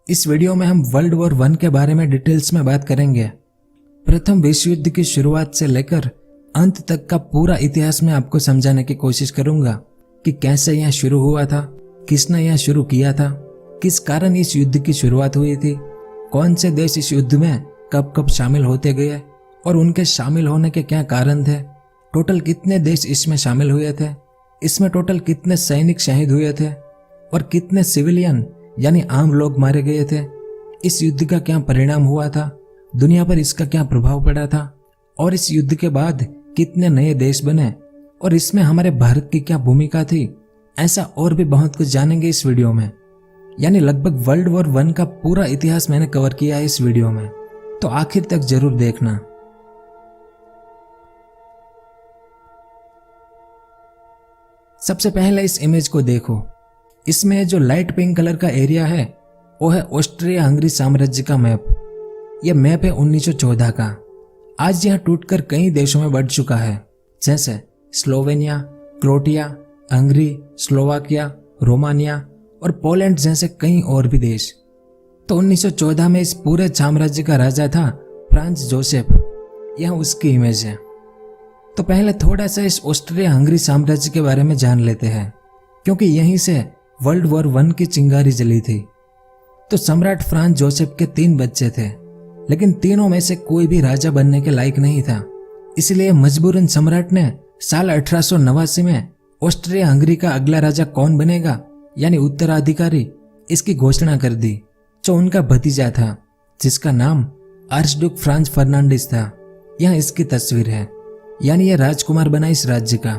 इस वीडियो में हम वर्ल्ड वॉर 1 के बारे में डिटेल्स में बात करेंगे। प्रथम विश्व युद्ध की शुरुआत से लेकर अंत तक का पूरा इतिहास में आपको समझाने की कोशिश करूंगा कि कैसे यह शुरू हुआ था, किसने यह शुरू किया था, किस कारण इस युद्ध की शुरुआत हुई थी, कौन से देश इस युद्ध में कब कब शामिल होते गए और उनके शामिल होने के क्या कारण थे, टोटल कितने देश इसमें शामिल हुए थे, इसमें टोटल कितने सैनिक शहीद हुए थे और कितने सिविलियन यानी आम लोग मारे गए थे, इस युद्ध का क्या परिणाम हुआ था, दुनिया पर इसका क्या प्रभाव पड़ा था और इस युद्ध के बाद कितने नए देश बने और इसमें हमारे भारत की क्या भूमिका थी। ऐसा और भी बहुत कुछ जानेंगे इस वीडियो में। यानी लगभग वर्ल्ड वॉर 1 का पूरा इतिहास मैंने कवर किया है इस वीडियो में, तो आखिर तक जरूर देखना। सबसे पहले इस इमेज को देखो। इसमें जो लाइट पिंक कलर का एरिया है वो है ऑस्ट्रिया हंगरी साम्राज्य का मैप। यह मैप है 1914 का। आज यह टूटकर कई देशों में बढ़ चुका है, जैसे Slovenia, Croatia, Hungary, Slovakia, Romania और पोलैंड जैसे कई और भी देश। तो 1914 में इस पूरे साम्राज्य का राजा था फ्रांज जोसेफ। यह उसकी इमेज है। तो पहले थोड़ा सा इस ऑस्ट्रिया हंगरी साम्राज्य के बारे में जान लेते हैं, क्योंकि यहीं से वर्ल्ड वॉर 1 की चिंगारी जली थी। तो सम्राट फ्रांज जोसेफ के 3 बच्चे थे, लेकिन तीनों में से कोई भी राजा बनने के लायक नहीं था। इसलिए मजबूरन सम्राट ने साल 1889 में ऑस्ट्रिया हंगरी का अगला राजा कौन बनेगा यानी उत्तराधिकारी, इसकी घोषणा कर दी, जो उनका भतीजा था, जिसका नाम आर्चड्यूक फ्रांज फर्नांडिस था। यह इसकी तस्वीर है, यानी यह राजकुमार बना इस राज्य का।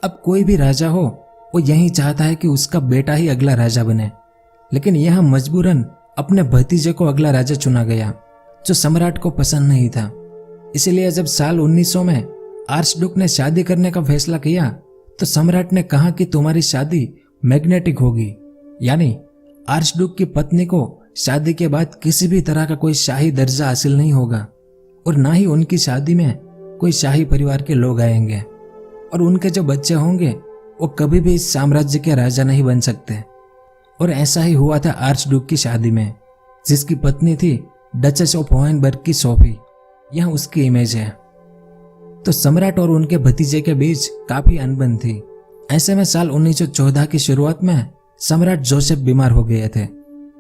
अब कोई भी राजा हो वो यही चाहता है कि उसका बेटा ही अगला राजा बने, लेकिन यह मजबूरन अपने भतीजे को अगला राजा चुना गया, जो सम्राट को पसंद नहीं था। इसलिए जब साल 1900 में आर्चड्यूक ने शादी करने का फैसला किया, तो सम्राट ने कहा कि तुम्हारी शादी मैग्नेटिक होगी, यानी आर्चड्यूक की पत्नी को शादी के बाद किसी भी तरह का कोई शाही दर्जा हासिल नहीं होगा और ना ही उनकी शादी में कोई शाही परिवार के लोग आएंगे, और उनके जो बच्चे होंगे वो कभी भी इस साम्राज्य के राजा नहीं बन सकते। और ऐसा ही हुआ था आर्चड्यूक की शादी में, जिसकी पत्नी थी डचेस ऑफ होहेनबर्ग की सोफी। यह उसकी इमेज है। तो सम्राट और उनके भतीजे के बीच काफी अनबन थी। ऐसे में साल 1914 की शुरुआत में सम्राट जोसेफ बीमार हो गए थे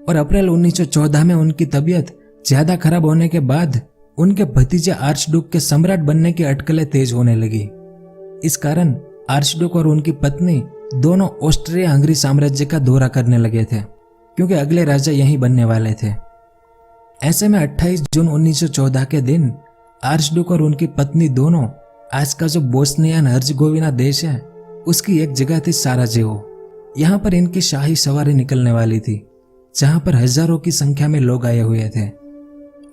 और अप्रैल 1914 में उनकी तबीयत ज्यादा खराब होने के बाद उनके भतीजे आर्चड्यूक के सम्राट बनने की अटकलें तेज होने लगी। इस कारण आर्चड्यूक और उनकी पत्नी दोनों ऑस्ट्रिया हंगरी साम्राज्य का दौरा करने लगे थे, क्योंकि अगले राजा यही बनने वाले थे। ऐसे में 28 जून 1914 के दिन आर्चड्यूक और उनकी पत्नी दोनों आज का जो बोस्निया हर्जगोविना देश है उसकी एक जगह थी साराजेवो। यहाँ पर इनकी शाही सवारी निकलने वाली थी, जहाँ पर हजारों की संख्या में लोग आए हुए थे।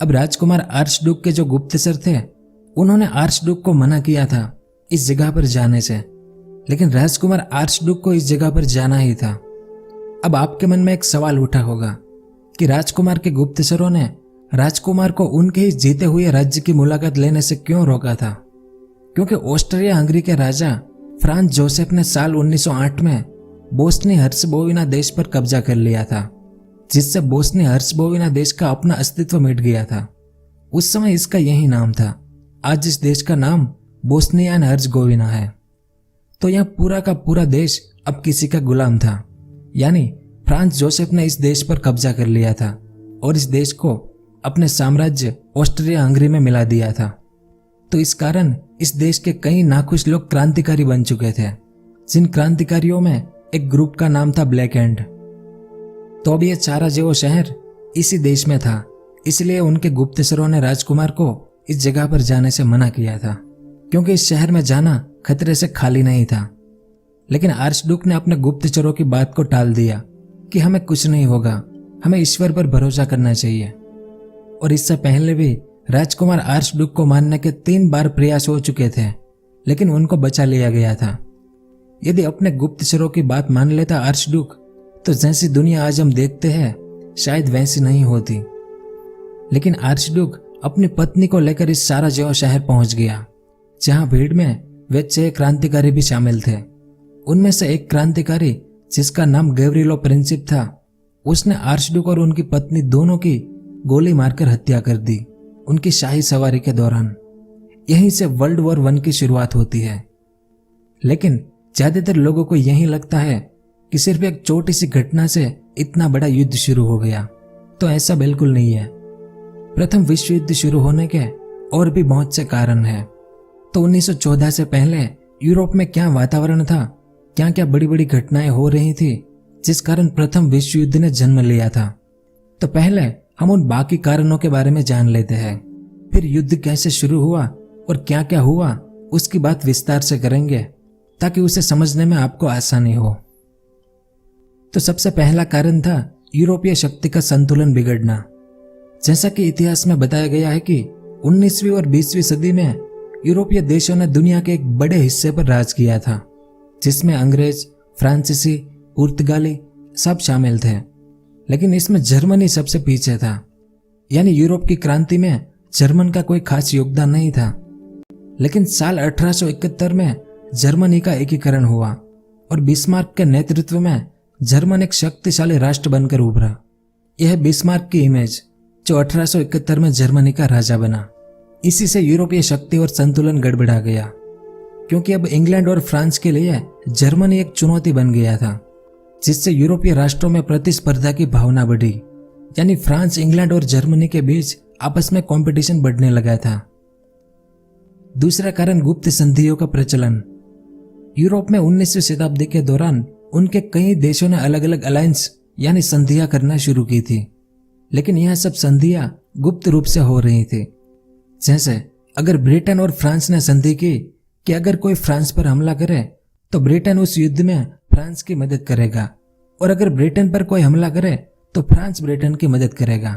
अब राजकुमार आर्चड्यूक के जो गुप्तचर थे उन्होंने आर्चड्यूक को मना किया था इस जगह पर जाने से, लेकिन राजकुमार आर्चड्यूक को इस जगह पर जाना ही था। अब आपके मन में एक सवाल उठा होगा कि राजकुमार के गुप्तचरों ने राजकुमार को उनके ही जीते हुए राज्य की मुलाकात लेने से क्यों रोका था? क्योंकि ऑस्ट्रिया हंगरी के राजा फ्रांज जोसेफ ने साल 1908 में बोस्नी हर्सगोविना देश पर कब्जा कर लिया था, जिससे बोस्नी हर्सगोविना देश का अपना अस्तित्व मिट गया था। उस समय इसका यही नाम था। आज इस देश का नाम बोस्निया एंड हर्जगोविना है। तो यह पूरा का पूरा देश अब किसी का गुलाम था, यानी फ्रांज जोसेफ ने इस देश पर कब्जा कर लिया था और इस देश को अपने साम्राज्य ऑस्ट्रिया हंगरी में मिला दिया था। तो इस कारण इस देश के कई नाखुश लोग क्रांतिकारी बन चुके थे, जिन क्रांतिकारियों में एक ग्रुप का नाम था ब्लैक एंड। तो अब यह साराजेवो शहर इसी देश में था, इसलिए उनके गुप्तचरों ने राजकुमार को इस जगह पर जाने से मना किया था, क्योंकि इस शहर में जाना खतरे से खाली नहीं था। लेकिन आर्चड्यूक ने अपने गुप्तचरों की बात को टाल दिया कि हमें कुछ नहीं होगा, हमें ईश्वर पर भरोसा करना चाहिए। और इससे पहले भी राजकुमार आर्चड्यूक को मारने के 3 बार प्रयास हो चुके थे, लेकिन उनको बचा लिया गया था। यदि अपने गुप्तचरों की बात मान लेता आर्चड्यूक, तो जैसी दुनिया आज हम देखते हैं शायद वैसी नहीं होती। लेकिन आर्चड्यूक अपनी पत्नी को लेकर इस साराजेवो शहर पहुंच गया, जहां भीड़ में वे 6 क्रांतिकारी भी शामिल थे। उनमें से एक क्रांतिकारी, जिसका नाम गैव्रिलो प्रिंसिप था, उसने आर्चड्यूक और उनकी पत्नी दोनों की गोली मारकर हत्या कर दी उनकी शाही सवारी के दौरान। यहीं से वर्ल्ड वॉर 1 की शुरुआत होती है। लेकिन ज्यादातर लोगों को यही लगता है कि सिर्फ एक छोटी सी घटना से इतना बड़ा युद्ध शुरू हो गया, तो ऐसा बिल्कुल नहीं है। प्रथम विश्व युद्ध शुरू होने के और भी बहुत से कारण हैं। तो 1914 से पहले यूरोप में क्या वातावरण था, क्या क्या बड़ी बड़ी घटनाएं हो रही थी जिस कारण प्रथम विश्व युद्ध ने जन्म लिया था। तो पहले हम उन बाकी कारणों के बारे में जान लेते हैं, फिर युद्ध कैसे शुरू हुआ और क्या क्या हुआ उसकी बात विस्तार से करेंगे ताकि उसे समझने में आपको आसानी हो। तो सबसे पहला कारण था यूरोपीय शक्ति का संतुलन बिगड़ना। जैसा कि इतिहास में बताया गया है कि 19वीं और 20वीं सदी में यूरोपीय देशों ने दुनिया के एक बड़े हिस्से पर राज किया था, जिसमें अंग्रेज, फ्रांसीसी, पुर्तगाली सब शामिल थे। लेकिन इसमें जर्मनी सबसे पीछे था, यानी यूरोप की क्रांति में जर्मन का कोई खास योगदान नहीं था। लेकिन साल 1871 में जर्मनी का एकीकरण हुआ और बिस्मार्क के नेतृत्व में जर्मन एक शक्तिशाली राष्ट्र बनकर उभरा। यह बिस्मार्क की इमेज जो 1871 में जर्मनी का राजा बना। इसी से यूरोपीय शक्ति और संतुलन गड़बड़ा गया, क्योंकि अब इंग्लैंड और फ्रांस के लिए जर्मनी एक चुनौती बन गया था, जिससे यूरोपीय राष्ट्रों में प्रतिस्पर्धा की भावना बढ़ी। यानी फ्रांस, इंग्लैंड और जर्मनी के बीच आपस में कंपटीशन बढ़ने लगा था। दूसरा कारण गुप्त संधियों का प्रचलन। यूरोप में 19वीं शताब्दी के दौरान उनके कई देशों ने अलग अलग अलायंस यानी संधियां करना शुरू की थी, लेकिन यह सब संधियां गुप्त रूप से हो रही थी। जैसे अगर ब्रिटेन और फ्रांस ने संधि की कि अगर कोई फ्रांस पर हमला करे तो ब्रिटेन उस युद्ध में फ्रांस की मदद करेगा, और अगर ब्रिटेन पर कोई हमला करे तो फ्रांस ब्रिटेन की मदद करेगा।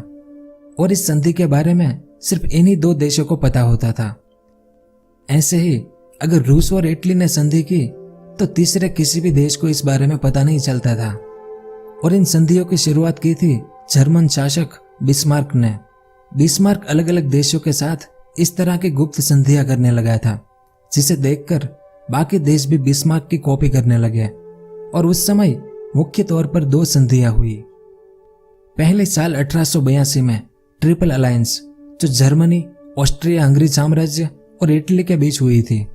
और इस संधि के बारे में सिर्फ इन्हीं 2 देशों को पता होता था। ऐसे ही अगर रूस और इटली ने संधि की तो तीसरे किसी भी देश को इस बारे में पता नहीं चलता था। और इन संधियों की शुरुआत की थी जर्मन शासक बिस्मार्क ने। बिस्मार्क अलग अलग देशों के साथ इस तरह की गुप्त संधियां करने लगा था, जिसे देखकर बाकी देश भी बिस्मार्क की कॉपी करने लगे। और उस समय मुख्य तौर पर 2 संधियां हुई। पहले साल 1882 में ट्रिपल अलायंस, जो जर्मनी, ऑस्ट्रिया हंगरी साम्राज्य और इटली के बीच हुई थी,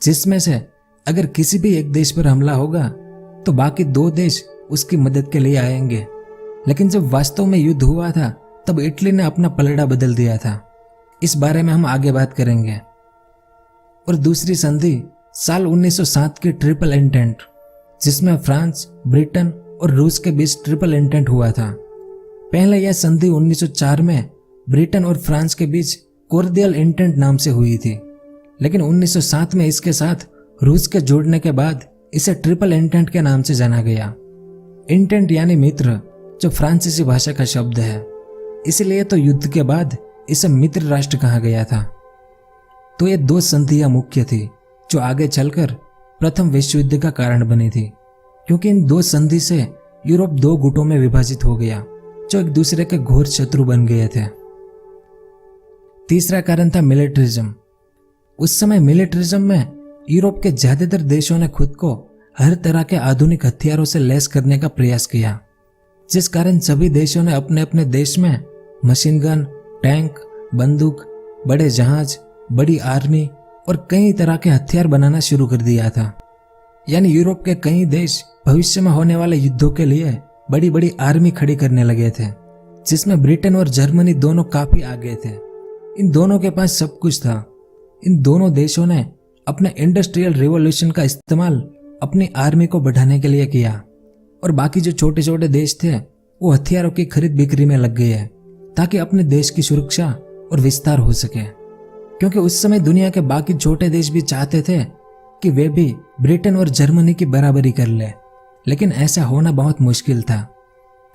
जिसमें से अगर किसी भी एक देश पर हमला होगा तो बाकी 2 देश उसकी मदद के लिए आएंगे। लेकिन जब वास्तव में युद्ध हुआ था तब इटली ने अपना पलड़ा बदल दिया था। इस बारे में हम आगे बात करेंगे। और दूसरी संधि साल 1907 की ट्रिपल एंटेंट, जिसमें फ्रांस, ब्रिटेन और रूस के बीच ट्रिपल एंटेंट हुआ था। पहले यह संधि 1904 में ब्रिटेन और फ्रांस के बीच कॉर्डियल एंटेंट नाम से हुई थी, लेकिन 1907 में इसके साथ रूस के जोड़ने के बाद इसे ट्रिपल एंटेंट के नाम से जाना गया। एंटेंट यानी मित्र, जो फ्रांसीसी भाषा का शब्द है, इसलिए तो युद्ध के बाद इसे मित्र राष्ट्र कहा गया था। तो ये 2 संधियां मुख्य थी जो आगे चलकर प्रथम विश्व युद्ध का कारण बनी थी, क्योंकि इन 2 संधि से यूरोप 2 गुटों में विभाजित हो गया जो एक दूसरे के घोर शत्रु बन गए थे। तीसरा कारण था मिलिट्रिज्म। उस समय मिलिट्रिज्म में यूरोप के ज्यादातर देशों ने खुद को हर तरह के आधुनिक हथियारों से लैस करने का प्रयास किया, जिस कारण सभी देशों ने अपने अपने देश में मशीन गन, टैंक, बंदूक, बड़े जहाज, बड़ी आर्मी और कई तरह के हथियार बनाना शुरू कर दिया था। यानी यूरोप के कई देश भविष्य में होने वाले युद्धों के लिए बड़ी बड़ी आर्मी खड़ी करने लगे थे, जिसमें ब्रिटेन और जर्मनी दोनों काफी आगे थे। इन दोनों के पास सब कुछ था। इन दोनों देशों ने अपने इंडस्ट्रियल रिवॉल्यूशन का इस्तेमाल अपनी आर्मी को बढ़ाने के लिए किया, और बाकी जो छोटे छोटे देश थे वो हथियारों की खरीद बिक्री में लग गए हैं ताकि अपने देश की सुरक्षा और विस्तार हो सके। क्योंकि उस समय दुनिया के बाकी छोटे देश भी चाहते थे कि वे भी ब्रिटेन और जर्मनी की बराबरी कर ले, लेकिन ऐसा होना बहुत मुश्किल था।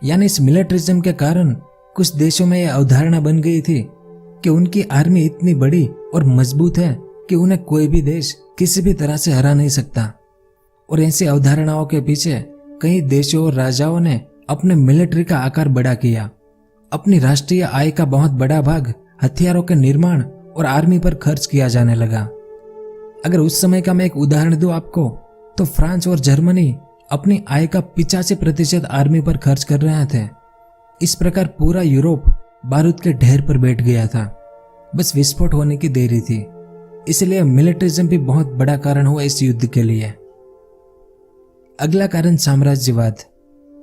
यानी इस मिलिट्रिज्म के कारण कुछ देशों में यह अवधारणा बन गई थी कि उनकी आर्मी इतनी बड़ी और मजबूत है कि उन्हें कोई भी देश किसी भी तरह से हरा नहीं सकता। और ऐसी अवधारणाओं के पीछे कई देशों और राजाओं ने अपने मिलिट्री का आकार बड़ा किया। अपनी राष्ट्रीय आय का बहुत बड़ा भाग हथियारों के निर्माण और आर्मी पर खर्च किया जाने लगा। अगर उस समय का मैं एक उदाहरण दूं आपको, तो फ्रांस और जर्मनी अपनी आय का 85% आर्मी पर खर्च कर रहे थे। इस प्रकार पूरा यूरोप बारूद के ढेर पर बैठ गया था, बस विस्फोट होने की देरी थी। इसलिए मिलिट्रिज्म भी बहुत बड़ा कारण हुआ इस युद्ध के लिए। अगला कारण साम्राज्यवाद।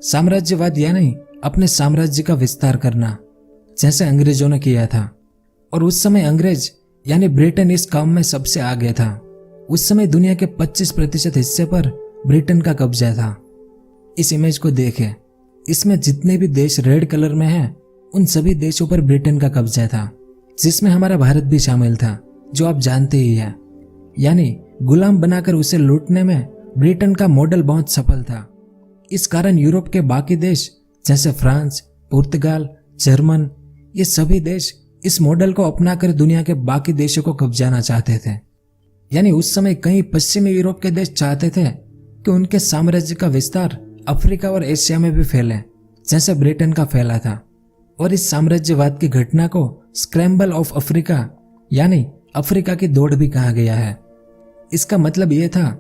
साम्राज्यवाद यानी अपने साम्राज्य का विस्तार करना, जैसे अंग्रेजों ने किया था। और उस समय अंग्रेज यानी ब्रिटेन इस काम में सबसे आगे था। उस समय दुनिया के 25% हिस्से पर ब्रिटेन का कब्जा था। इस इमेज को देखें, इसमें जितने भी देश रेड कलर में हैं, उन सभी देशों पर ब्रिटेन का कब्जा था, जिसमें हमारा भारत भी शामिल था, जो आप जानते ही हैं। यानी गुलाम बनाकर उसे लूटने में ब्रिटेन का मॉडल बहुत सफल था। इस कारण यूरोप के बाकी देश जैसे फ्रांस, पुर्तगाल, जर्मन, ये सभी देश इस मॉडल को अपनाकर दुनिया के बाकी देशों को कब्जाना चाहते थे। यानी उस समय कई पश्चिमी यूरोप के देश चाहते थे कि उनके साम्राज्य का विस्तार अफ्रीका और एशिया में भी फैले, जैसे ब्रिटेन का फैला था। और इस साम्राज्यवाद की घटना को स्क्रैम्बल ऑफ अफ्रीका यानी अफ्रीका की दौड़ भी कहा गया है। इसका मतलब यह था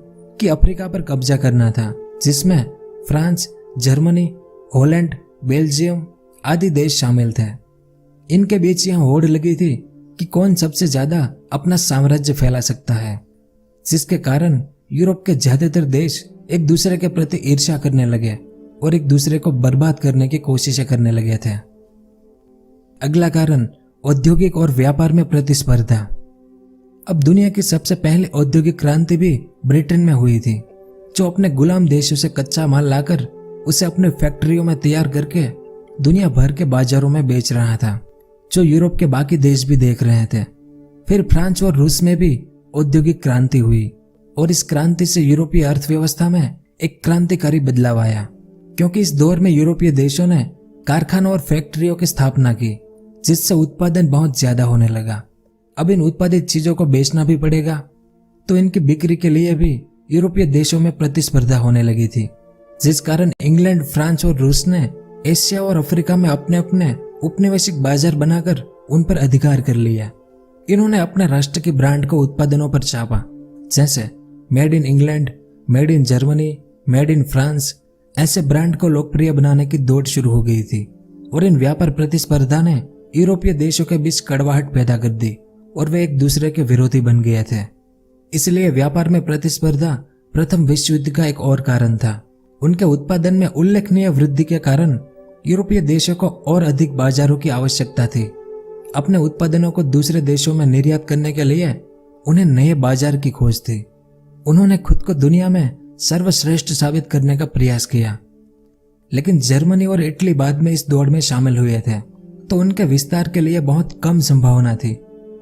कि अफ्रीका पर कब्जा करना था, जिसमें फ्रांस, जर्मनी, हॉलैंड, बेल्जियम आदि देश शामिल थे। इनके बीच यह होड़ लगी थी कि कौन सबसे ज्यादा अपना साम्राज्य फैला सकता है, जिसके कारण यूरोप के ज्यादातर देश एक दूसरे के प्रति ईर्ष्या करने लगे और एक दूसरे को बर्बाद करने की कोशिशें करने लगे थे। अगला कारण औद्योगिक और व्यापार में प्रतिस्पर्धा। अब दुनिया की सबसे पहली औद्योगिक क्रांति भी ब्रिटेन में हुई थी, जो अपने गुलाम देशों से कच्चा माल लाकर उसे अपने फैक्ट्रियों में तैयार करके दुनिया भर के बाजारों में बेच रहा था, जो यूरोप के बाकी देश भी देख रहे थे। फिर फ्रांस और रूस में भी औद्योगिक क्रांति हुई और इस क्रांति से यूरोपीय अर्थव्यवस्था में एक क्रांतिकारी बदलाव आया, क्योंकि इस दौर में यूरोपीय देशों ने कारखानों और फैक्ट्रियों की स्थापना की, जिससे उत्पादन बहुत ज्यादा होने लगा। अब इन उत्पादित चीजों को बेचना भी पड़ेगा, तो इनकी बिक्री के लिए भी यूरोपीय देशों में प्रतिस्पर्धा होने लगी थी, जिस कारण इंग्लैंड, फ्रांस और रूस ने एशिया और अफ्रीका में अपने अपने उपनिवेशिक बाजार बनाकर उन पर अधिकार कर लिया। इन्होंने अपने राष्ट्र की ब्रांड को उत्पादनों पर छापा, जैसे made in England, made in Germany, made in France. ऐसे ब्रांड को लोकप्रिय बनाने की दौड़ शुरू हो गई थी और इन व्यापार प्रतिस्पर्धा ने यूरोपीय देशों के बीच कड़वाहट पैदा कर दी और वे एक दूसरे के विरोधी बन गए थे। इसलिए व्यापार में प्रतिस्पर्धा प्रथम विश्व युद्ध का एक और कारण था। उनके उत्पादन में उल्लेखनीय वृद्धि के कारण यूरोपीय देशों को और अधिक बाजारों की आवश्यकता थी। अपने उत्पादनों को दूसरे देशों में निर्यात करने के लिए उन्हें नए बाजार की खोज थी। उन्होंने खुद को दुनिया में सर्वश्रेष्ठ साबित करने का प्रयास किया। लेकिन जर्मनी और इटली बाद में इस दौड़ में शामिल हुए थे, तो उनके विस्तार के लिए बहुत कम संभावना थी,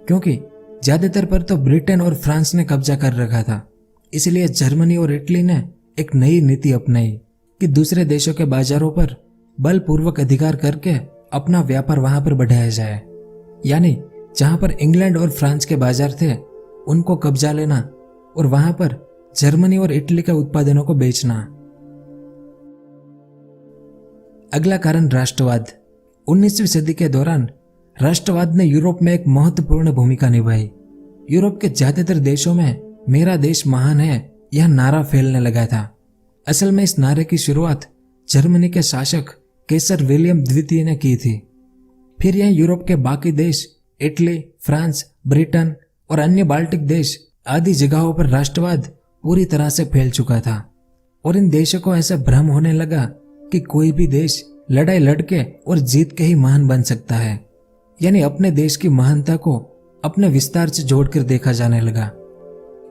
क्योंकि ज्यादातर पर तो ब्रिटेन और फ्रांस ने कब्जा कर रखा था। इसलिए जर्मनी और इटली ने एक नई नीति अपनाई कि दूसरे देशों के बाजारों पर बलपूर्वक अधिकार करके अपना व्यापार वहां पर बढ़ाया जाए। यानी जहां पर इंग्लैंड और फ्रांस के बाजार थे, उनको कब्जा लेना और वहां पर जर्मनी और इटली के उत्पादनों को बेचना। अगला कारण राष्ट्रवाद। 19वीं सदी के दौरान राष्ट्रवाद ने यूरोप में एक महत्वपूर्ण भूमिका निभाई। यूरोप के ज्यादातर देशों में मेरा देश महान है यह नारा फैलने लगा था। असल में इस नारे की शुरुआत जर्मनी के शासक कैसर विलियम द्वितीय ने की थी। फिर यह यूरोप के बाकी देश इटली, फ्रांस, ब्रिटेन और अन्य बाल्टिक देश आदि जगहों पर राष्ट्रवाद पूरी तरह से फैल चुका था और इन देशों को ऐसा भ्रम होने लगा कि कोई भी देश लड़ाई लड़के और जीत के ही महान बन सकता है। यानी अपने देश की महानता को अपने विस्तार से जोड़कर देखा जाने लगा।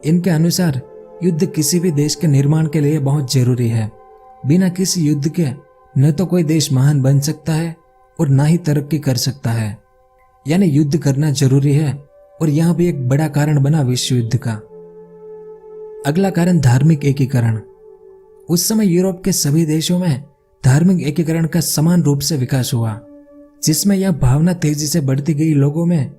इनके अनुसार युद्ध किसी भी देश के निर्माण के लिए बहुत जरूरी है। बिना किसी युद्ध के न तो कोई देश महान बन सकता है और ना ही तरक्की कर सकता है। यानी युद्ध करना जरूरी है और यह भी एक बड़ा कारण बना विश्व युद्ध का। अगला कारण धार्मिक एकीकरण। उस समय यूरोप के सभी देशों में धार्मिक एकीकरण का समान रूप से विकास हुआ, जिसमें यह भावना तेजी से बढ़ती गई लोगों में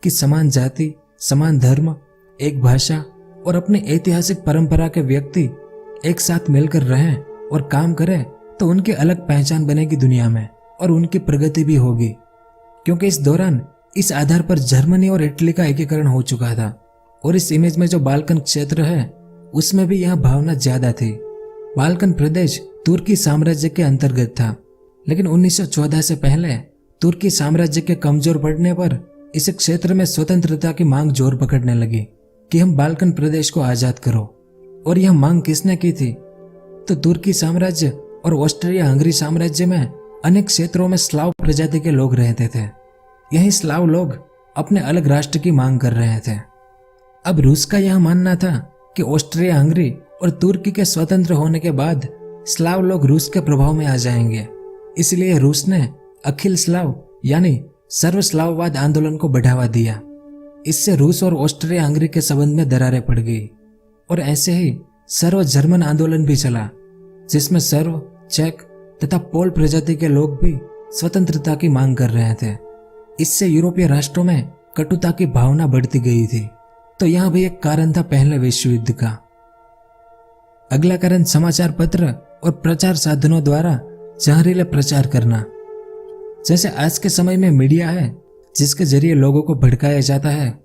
कि समान जाति, समान धर्म, एक भाषा और अपनी ऐतिहासिक परंपरा के व्यक्ति एक साथ मिलकर रहें और काम करें तो उनकी अलग पहचान बनेगी दुनिया में और उनकी प्रगति भी होगी। क्योंकि इस दौरान इस आधार पर जर्मनी और इटली का एकीकरण हो चुका था और इस इमेज में जो बाल्कन क्षेत्र है उसमें भी यह भावना ज्यादा थी। बाल्कन प्रदेश तुर्की साम्राज्य के अंतर्गत था, लेकिन 1914 से पहले तुर्की साम्राज्य के कमजोर पड़ने पर इस क्षेत्र में स्वतंत्रता की मांग जोर पकड़ने लगी कि हम बाल्कन प्रदेश को आजाद करो। और यह मांग किसने की थी? तो तुर्की साम्राज्य और ऑस्ट्रिया हंगरी साम्राज्य में अनेक क्षेत्रों में स्लाव प्रजाति के लोग रहते थे। यही स्लाव लोग अपने अलग राष्ट्र की मांग कर रहे थे। अब रूस का यह मानना था कि ऑस्ट्रिया हंगरी और तुर्की के स्वतंत्र होने के बाद स्लाव लोग रूस के प्रभाव में आ जाएंगे। इसलिए रूस ने अखिल स्लाव यानी सर्व स्लाववाद आंदोलन को बढ़ावा दिया। इससे रूस और ऑस्ट्रिया हंगरी के संबंध में दरारें पड़ गई और ऐसे ही सर्व जर्मन आंदोलन भी चला, जिसमें सर्व, चेक तथा पोल प्रजाति के लोग भी स्वतंत्रता की मांग कर रहे थे। इससे यूरोपीय राष्ट्रों में कटुता की भावना बढ़ती गई थी। तो यहां भी एक कारण था पहले विश्व युद्ध का। अगला कारण समाचार पत्र और प्रचार साधनों द्वारा जहरीले प्रचार करना। जैसे आज के समय में मीडिया है जिसके जरिए लोगों को भड़काया जाता है,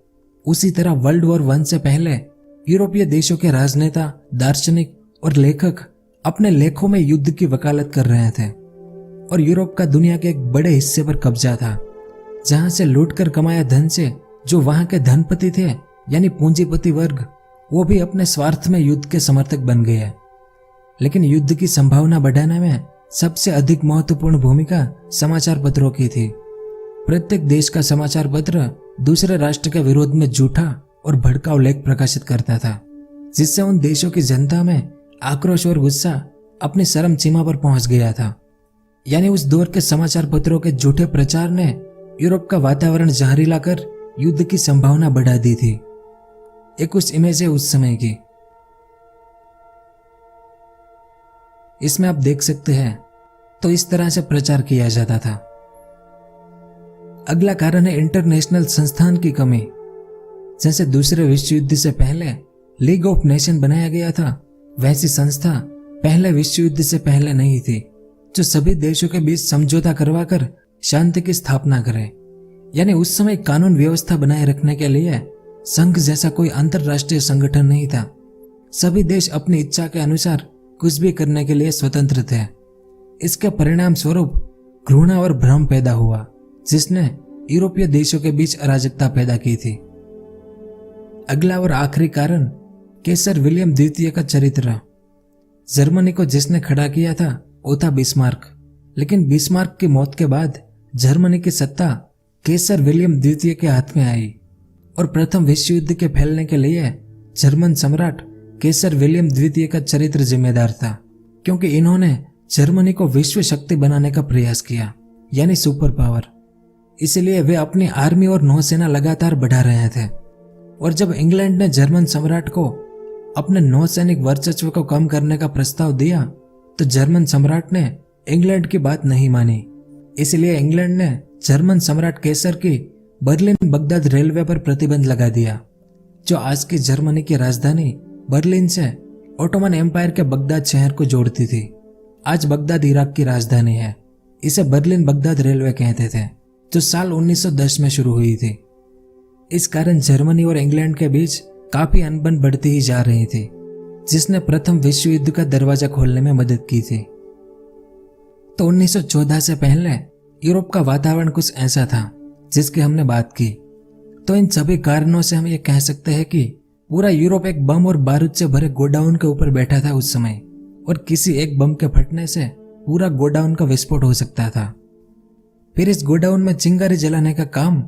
उसी तरह वर्ल्ड वॉर 1 से पहले यूरोपीय देशों के राजनेता, दार्शनिक और लेखक अपने लेखों में युद्ध की वकालत कर रहे थे और यूरोप का दुनिया के एक बड़े हिस्से पर कब्जा था, जहां से लूटकर कमाया धन से जो वहां के धनपति थे यानी पूंजीपति वर्ग, वो भी अपने स्वार्थ में युद्ध के समर्थक बन गए। लेकिन युद्ध की संभावना बढ़ाने में सबसे अधिक महत्वपूर्ण भूमिका समाचार पत्रों की थी। प्रत्येक देश का समाचार पत्र दूसरे राष्ट्र के विरोध में झूठा और भड़काऊ लेख प्रकाशित करता था, जिससे उन देशों की जनता में आक्रोश और गुस्सा अपनी चरम सीमा पर पहुंच गया था। यानी उस दौर के समाचार पत्रों के झूठे प्रचार ने यूरोप का वातावरण जहरीला कर युद्ध की संभावना बढ़ा दी थी। एक कुछ इमेज है उस समय की, इसमें आप देख सकते हैं। तो इस तरह से प्रचार किया जाता था। अगला कारण है इंटरनेशनल संस्थान की कमी। जैसे दूसरे विश्व युद्ध से पहले लीग ऑफ नेशन बनाया गया था, वैसी संस्था पहले विश्व युद्ध से पहले नहीं थी, जो सभी देशों के बीच समझौता करवाकर शांति की स्थापना करे। यानी उस समय कानून व्यवस्था बनाए रखने के लिए संघ जैसा कोई अंतरराष्ट्रीय संगठन नहीं था। सभी देश अपनी इच्छा के अनुसार कुछ भी करने के लिए स्वतंत्र थे। इसके परिणाम स्वरूप घृणा और भ्रम पैदा हुआ, जिसने यूरोपीय देशों के बीच अराजकता पैदा की थी। अगला और आखिरी कारण केसर विलियम द्वितीय का चरित्र। जर्मनी को जिसने खड़ा किया था वो था बिस्मार्क, लेकिन बिस्मार्क की मौत के बाद जर्मनी की सत्ता केसर विलियम द्वितीय के हाथ में आई और प्रथम विश्व युद्ध के फैलने के लिए जर्मन सम्राट केसर विलियम द्वितीय का चरित्र जिम्मेदार था, क्योंकि इन्होंने जर्मनी को विश्व शक्ति बनाने का प्रयास किया, यानी सुपर पावर। इसलिए वे अपनी आर्मी और नौसेना लगातार बढ़ा रहे थे। और जब इंग्लैंड ने जर्मन सम्राट को अपने नौसैनिक वर्चस्व को कम करने का प्रस्ताव दिया, तो जर्मन सम्राट ने इंग्लैंड की बात नहीं मानी। इसलिए इंग्लैंड ने जर्मन सम्राट केसर की बर्लिन बगदाद रेलवे पर प्रतिबंध लगा दिया, जो आज की जर्मनी की राजधानी बर्लिन से ओटोमन एम्पायर के बगदाद शहर को जोड़ती थी। आज बगदाद इराक की राजधानी है। इसे बर्लिन बगदाद रेलवे कहते थे, जो साल 1910 में शुरू हुई थी। इस कारण जर्मनी और इंग्लैंड के बीच काफी अनबन बढ़ती ही जा रही थी, जिसने प्रथम विश्व युद्ध का दरवाजा खोलने में मदद की थी। तो 1914 से पहले यूरोप का वातावरण कुछ ऐसा था जिसकी हमने बात की। तो इन सभी कारणों से हम ये कह सकते हैं कि पूरा यूरोप एक बम और बारूद से भरे गोडाउन के ऊपर बैठा था उस समय, और किसी एक बम के फटने से पूरा गोडाउन का विस्फोट हो सकता था। फिर इस गोडाउन में चिंगारी जलाने का काम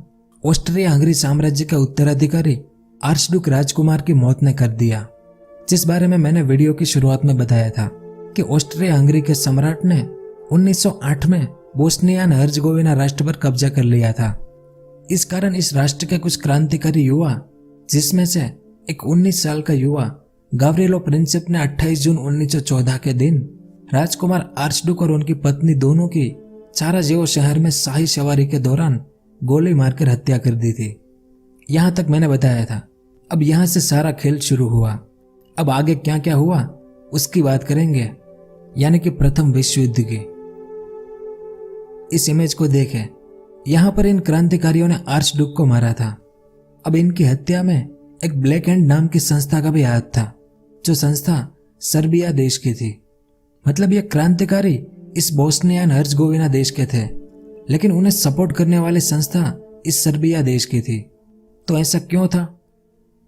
ऑस्ट्रिया हंगरी साम्राज्य के उत्तराधिकारी आर्चड्यूक राजकुमार की मौत ने कर दिया, जिस बारे में मैंने वीडियो की शुरुआत में बताया था कि ऑस्ट्रिया हंगरी के सम्राट ने 1908 में बोस्निया हर्जगोविना राष्ट्र पर कब्जा कर लिया था। इस कारण इस राष्ट्र के कुछ क्रांतिकारी युवा, जिसमें से एक 19 साल का युवा गावरिलो प्रिंसिप ने 28 जून 1914 के दिन राजकुमार आर्चड्यूक और उनकी पत्नी दोनों की साराजेवो शहर में शाही सवारी के दौरान गोली मारकर हत्या कर दी थी। यहां तक मैंने बताया था। अब यहां से सारा खेल शुरू हुआ। अब आगे क्या क्या हुआ उसकी बात करेंगे, यानी कि प्रथम विश्व युद्ध की। इस इमेज को देखें। यहां पर इन क्रांतिकारियों ने आर्चड्यूक को मारा था। अब इनकी हत्या में एक ब्लैक हैंड नाम की संस्था का भी हाथ था, जो संस्था सर्बिया देश की थी। मतलब ये क्रांतिकारी इस बोस्निया हर्जगोविना देश के थे, लेकिन उन्हें सपोर्ट करने वाली संस्था इस सर्बिया देश की थी। तो ऐसा क्यों था?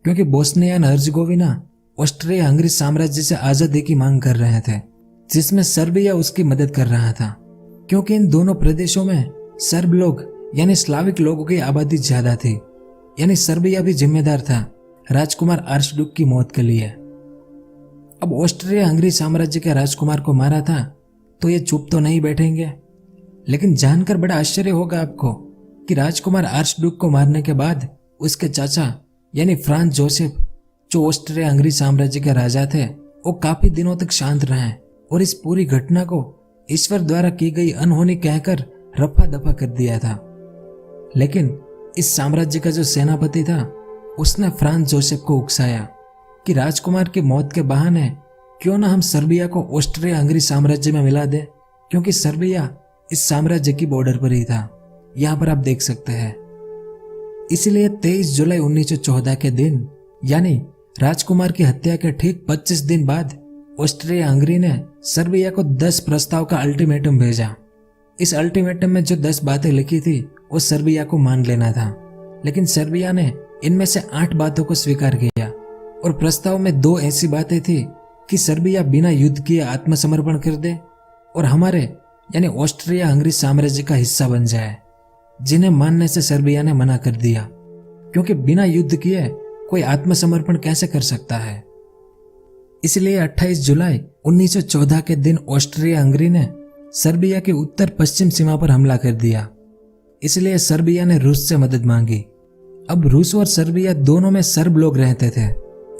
क्योंकि बोस्निया हर्जगोविना ऑस्ट्रिया हंगरी साम्राज्य से आजादी की मांग कर रहे थे, जिसमें सर्बिया उसकी मदद कर रहा था। क्योंकि इन दोनों प्रदेशों में सर्ब लोग यानी स्लाविक लोगों की आबादी ज्यादा थी, यानी सर्बिया भी जिम्मेदार था राजकुमार आर्चड्यूक की मौत के लिए। अब ऑस्ट्रिया हंगरी साम्राज्य के राजकुमार को मारा था तो ये चुप तो नहीं बैठेंगे। लेकिन जानकर बड़ा आश्चर्य होगा आपको कि राजकुमार आर्चड्यूक को मारने के बाद उसके चाचा यानी फ्रांज जोसेफ, जो ऑस्ट्रिया हंगरी साम्राज्य के राजा थे, वो काफी दिनों तक शांत रहे और इस पूरी घटना को ईश्वर द्वारा की गई अनहोनी कहकर रफा दफा कर दिया था। लेकिन इस साम्राज्य का जो सेनापति था उसने फ्रांज जोसेफ को उकसाया कि राजकुमार की मौत के बहाने क्यों ना हम सर्बिया को ऑस्ट्रिया हंगरी साम्राज्य में मिला दें, क्योंकि सर्बिया इस साम्राज्य की बॉर्डर पर ही था। यहां पर आप देख सकते हैं। इसलिए 23 जुलाई 1914 के दिन यानी राजकुमार की हत्या के ठीक 25 दिन बाद ऑस्ट्रिया हंगरी ने सर्बिया को 10 प्रस्ताव का अल्टीमेटम भेजा। इस अल्टीमेटम में जो 10 बातें लिखी थी वो सर्बिया को मान लेना था, लेकिन सर्बिया ने इनमें से 8 बातों को स्वीकार किया और प्रस्ताव में 2 ऐसी बातें थी कि सर्बिया बिना युद्ध किए आत्मसमर्पण कर दे और हमारे यानी ऑस्ट्रिया हंगरी साम्राज्य का हिस्सा बन जाए, जिन्हें मानने से सर्बिया ने मना कर दिया, क्योंकि बिना युद्ध किए कोई आत्मसमर्पण कैसे कर सकता है। इसलिए 28 जुलाई 1914 के दिन ऑस्ट्रिया हंगरी ने सर्बिया की उत्तर पश्चिम सीमा पर हमला कर दिया। इसलिए सर्बिया ने रूस से मदद मांगी। अब रूस और सर्बिया दोनों में सर्ब लोग रहते थे,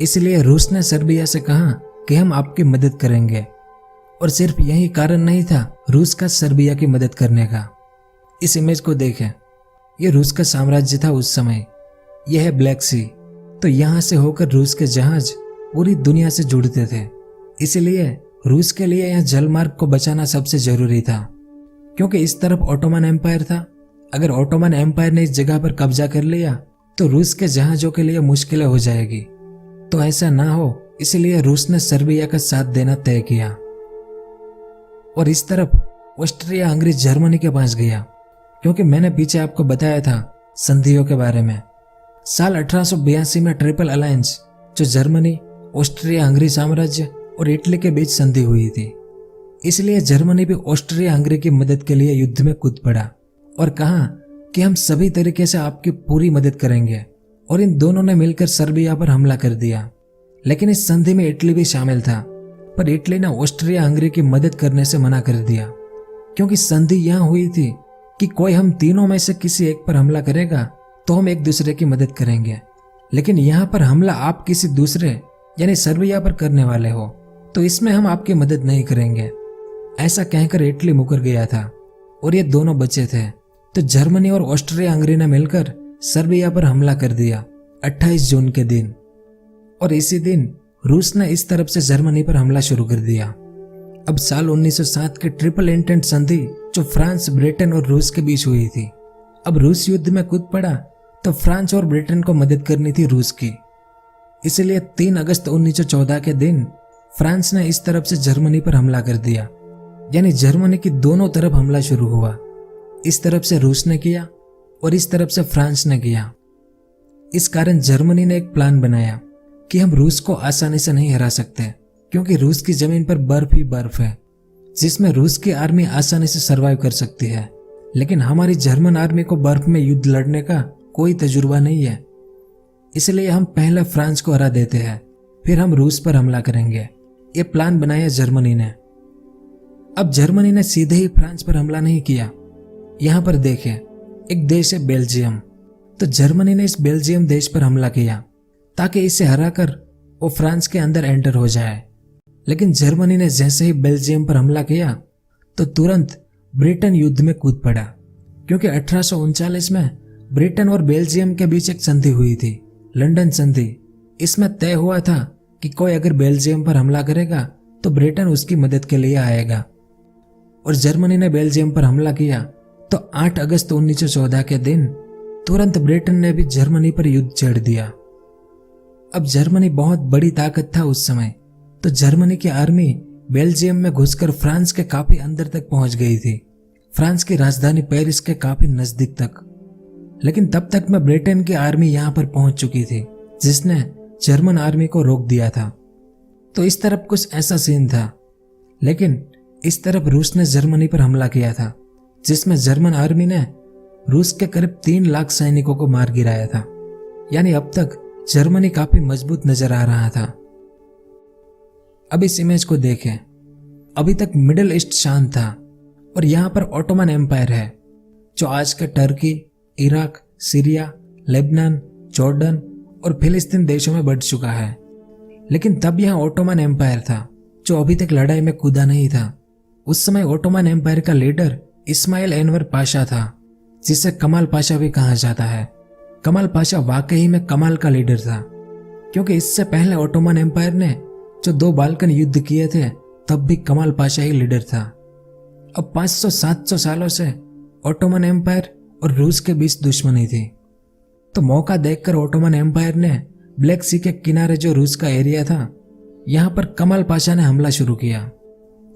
इसलिए रूस ने सर्बिया से कहा कि हम आपकी मदद करेंगे। और सिर्फ यही कारण नहीं था रूस का सर्बिया की मदद करने का। इस इमेज को देखें, यह रूस का साम्राज्य था उस समय। यह है ब्लैक सी, तो यहां से होकर रूस के जहाज पूरी दुनिया से जुड़ते थे। इसलिए रूस के लिए यह जलमार्ग को बचाना सबसे जरूरी था, क्योंकि इस तरफ ऑटोमन एम्पायर था। अगर ऑटोमन एम्पायर ने इस जगह पर कब्जा कर लिया तो रूस के जहाजों के लिए मुश्किलें हो जाएगी। तो ऐसा ना हो, इसलिए रूस ने सर्बिया का साथ देना तय किया। और इस तरफ ऑस्ट्रिया हंगरी जर्मनी के पास गया, क्योंकि मैंने पीछे आपको बताया था संधियों के बारे में। साल 1882 में ट्रिपल अलायंस, जो जर्मनी, ऑस्ट्रिया हंगरी साम्राज्य और इटली के बीच संधि हुई थी। इसलिए जर्मनी भी ऑस्ट्रिया हंगरी की मदद के लिए युद्ध में कूद पड़ा और कहा कि हम सभी तरीके से आपकी पूरी मदद करेंगे। और इन दोनों ने मिलकर सर्बिया पर हमला कर दिया। लेकिन इस संधि में इटली भी शामिल था, पर इटली ने ऑस्ट्रिया हंगरी की मदद करने से मना कर दिया, क्योंकि संधि यहां हुई थी कि कोई हम तीनों में से किसी एक पर हमला करेगा तो हम एक दूसरे की मदद करेंगे, लेकिन यहां पर हमला आप किसी दूसरे यानी सर्बिया पर करने वाले हो, तो इसमें हम आपकी मदद नहीं करेंगे। ऐसा कहकर इटली मुकर गया था और ये दोनों बचे थे। तो जर्मनी और ऑस्ट्रिया हंगरी ने मिलकर सर्बिया पर हमला कर दिया 28 जून के दिन। और इसी दिन रूस ने इस तरफ से जर्मनी पर हमला शुरू कर दिया। अब साल 1907 के ट्रिपल एंटेंट संधि, जो फ्रांस, ब्रिटेन और रूस के बीच हुई थी। अब रूस युद्ध में कूद पड़ा तो फ्रांस और ब्रिटेन को मदद करनी थी रूस की। इसलिए 3 अगस्त 1914 के दिन फ्रांस ने इस तरफ से जर्मनी पर हमला कर दिया, यानी जर्मनी की दोनों तरफ हमला शुरू हुआ। इस तरफ से रूस ने किया और इस तरफ से फ्रांस ने किया। इस कारण जर्मनी ने एक प्लान बनाया कि हम रूस को आसानी से नहीं हरा सकते, क्योंकि रूस की जमीन पर बर्फ ही बर्फ है, जिसमें रूस की आर्मी आसानी से सरवाइव कर सकती है। लेकिन हमारी जर्मन आर्मी को बर्फ में युद्ध लड़ने का कोई तजुर्बा नहीं है। इसलिए हम पहले फ्रांस को हरा देते हैं, फिर हम रूस पर हमला करेंगे। ये प्लान बनाया जर्मनी ने। अब जर्मनी ने सीधे ही फ्रांस पर हमला नहीं किया। यहां पर देखें, एक देश है बेल्जियम। तो जर्मनी ने इस बेल्जियम देश पर हमला किया ताकि इसे हराकर वो फ्रांस के अंदर एंटर हो जाए। लेकिन जर्मनी ने जैसे ही बेल्जियम पर हमला किया तो तुरंत ब्रिटेन युद्ध में कूद पड़ा, क्योंकि 1839 में ब्रिटेन और बेल्जियम के बीच एक संधि हुई थी, लंदन संधि। इसमें तय हुआ था कि कोई अगर बेल्जियम पर हमला करेगा तो ब्रिटेन उसकी मदद के लिए आएगा। और जर्मनी ने बेल्जियम पर हमला किया तो 8 अगस्त 1914 के दिन तुरंत ब्रिटेन ने भी जर्मनी पर युद्ध छेड़ दिया। अब जर्मनी बहुत बड़ी ताकत था उस समय, तो जर्मनी की आर्मी बेल्जियम में घुसकर फ्रांस के काफी अंदर तक पहुंच गई थी, फ्रांस की राजधानी पेरिस के काफी नजदीक तक। लेकिन तब तक में ब्रिटेन की आर्मी यहां पर पहुंच चुकी थी, जिसने जर्मन आर्मी को रोक दिया था। तो इस तरफ कुछ ऐसा सीन था। लेकिन इस तरफ रूस ने जर्मनी पर हमला किया था, जिसमें जर्मन आर्मी ने रूस के करीब 3 लाख सैनिकों को मार गिराया था। यानी अब तक जर्मनी काफी मजबूत नजर आ रहा था। अब इस इमेज को देखें। अभी तक मिडिल ईस्ट शांत था और यहां पर ऑटोमन एम्पायर है, जो आज के Turkey, Iraq, Syria, Lebanon, Jordan और फिलिस्तीन देशों में बढ़ चुका है। लेकिन तब यहां ऑटोमन एम्पायर था, जो अभी तक लड़ाई में कूदा नहीं था। उस समय ऑटोमन एम्पायर का लीडर इस्माइल एनवर पाशा था, जिसे कमाल पाशा भी कहा जाता है। कमाल पाशा वाकई में कमाल का लीडर था, क्योंकि इससे पहले ऑटोमन एम्पायर ने जो 2 बाल्कन युद्ध किए थे, तब भी कमाल पाशा ही लीडर था। अब 500-700 सालों से ऑटोमन एम्पायर और रूस के बीच दुश्मनी थी। तो मौका देखकर ऑटोमन एम्पायर ने ब्लैक सी के किनारे जो रूस का एरिया था, यहां पर कमाल पाशा ने हमला शुरू किया।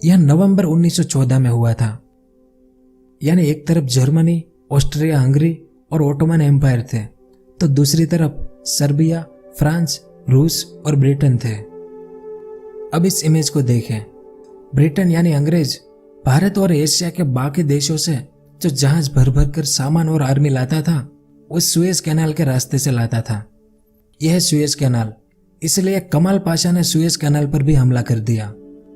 यह नवंबर 1914 में हुआ था। यानी एक तरफ जर्मनी, ऑस्ट्रिया हंगरी और ऑटोमन एम्पायर थे, तो दूसरी तरफ सर्बिया, फ्रांस, रूस और ब्रिटेन थे। अब इस इमेज को देखें। ब्रिटेन यानी अंग्रेज भारत और एशिया के बाकी देशों से जो जहाज भर भर कर सामान और आर्मी लाता था, वो सुएज कैनाल के रास्ते से लाता था। यह सुएज कैनाल, इसलिए कमाल पाशा ने सुएज कैनाल पर भी हमला कर दिया,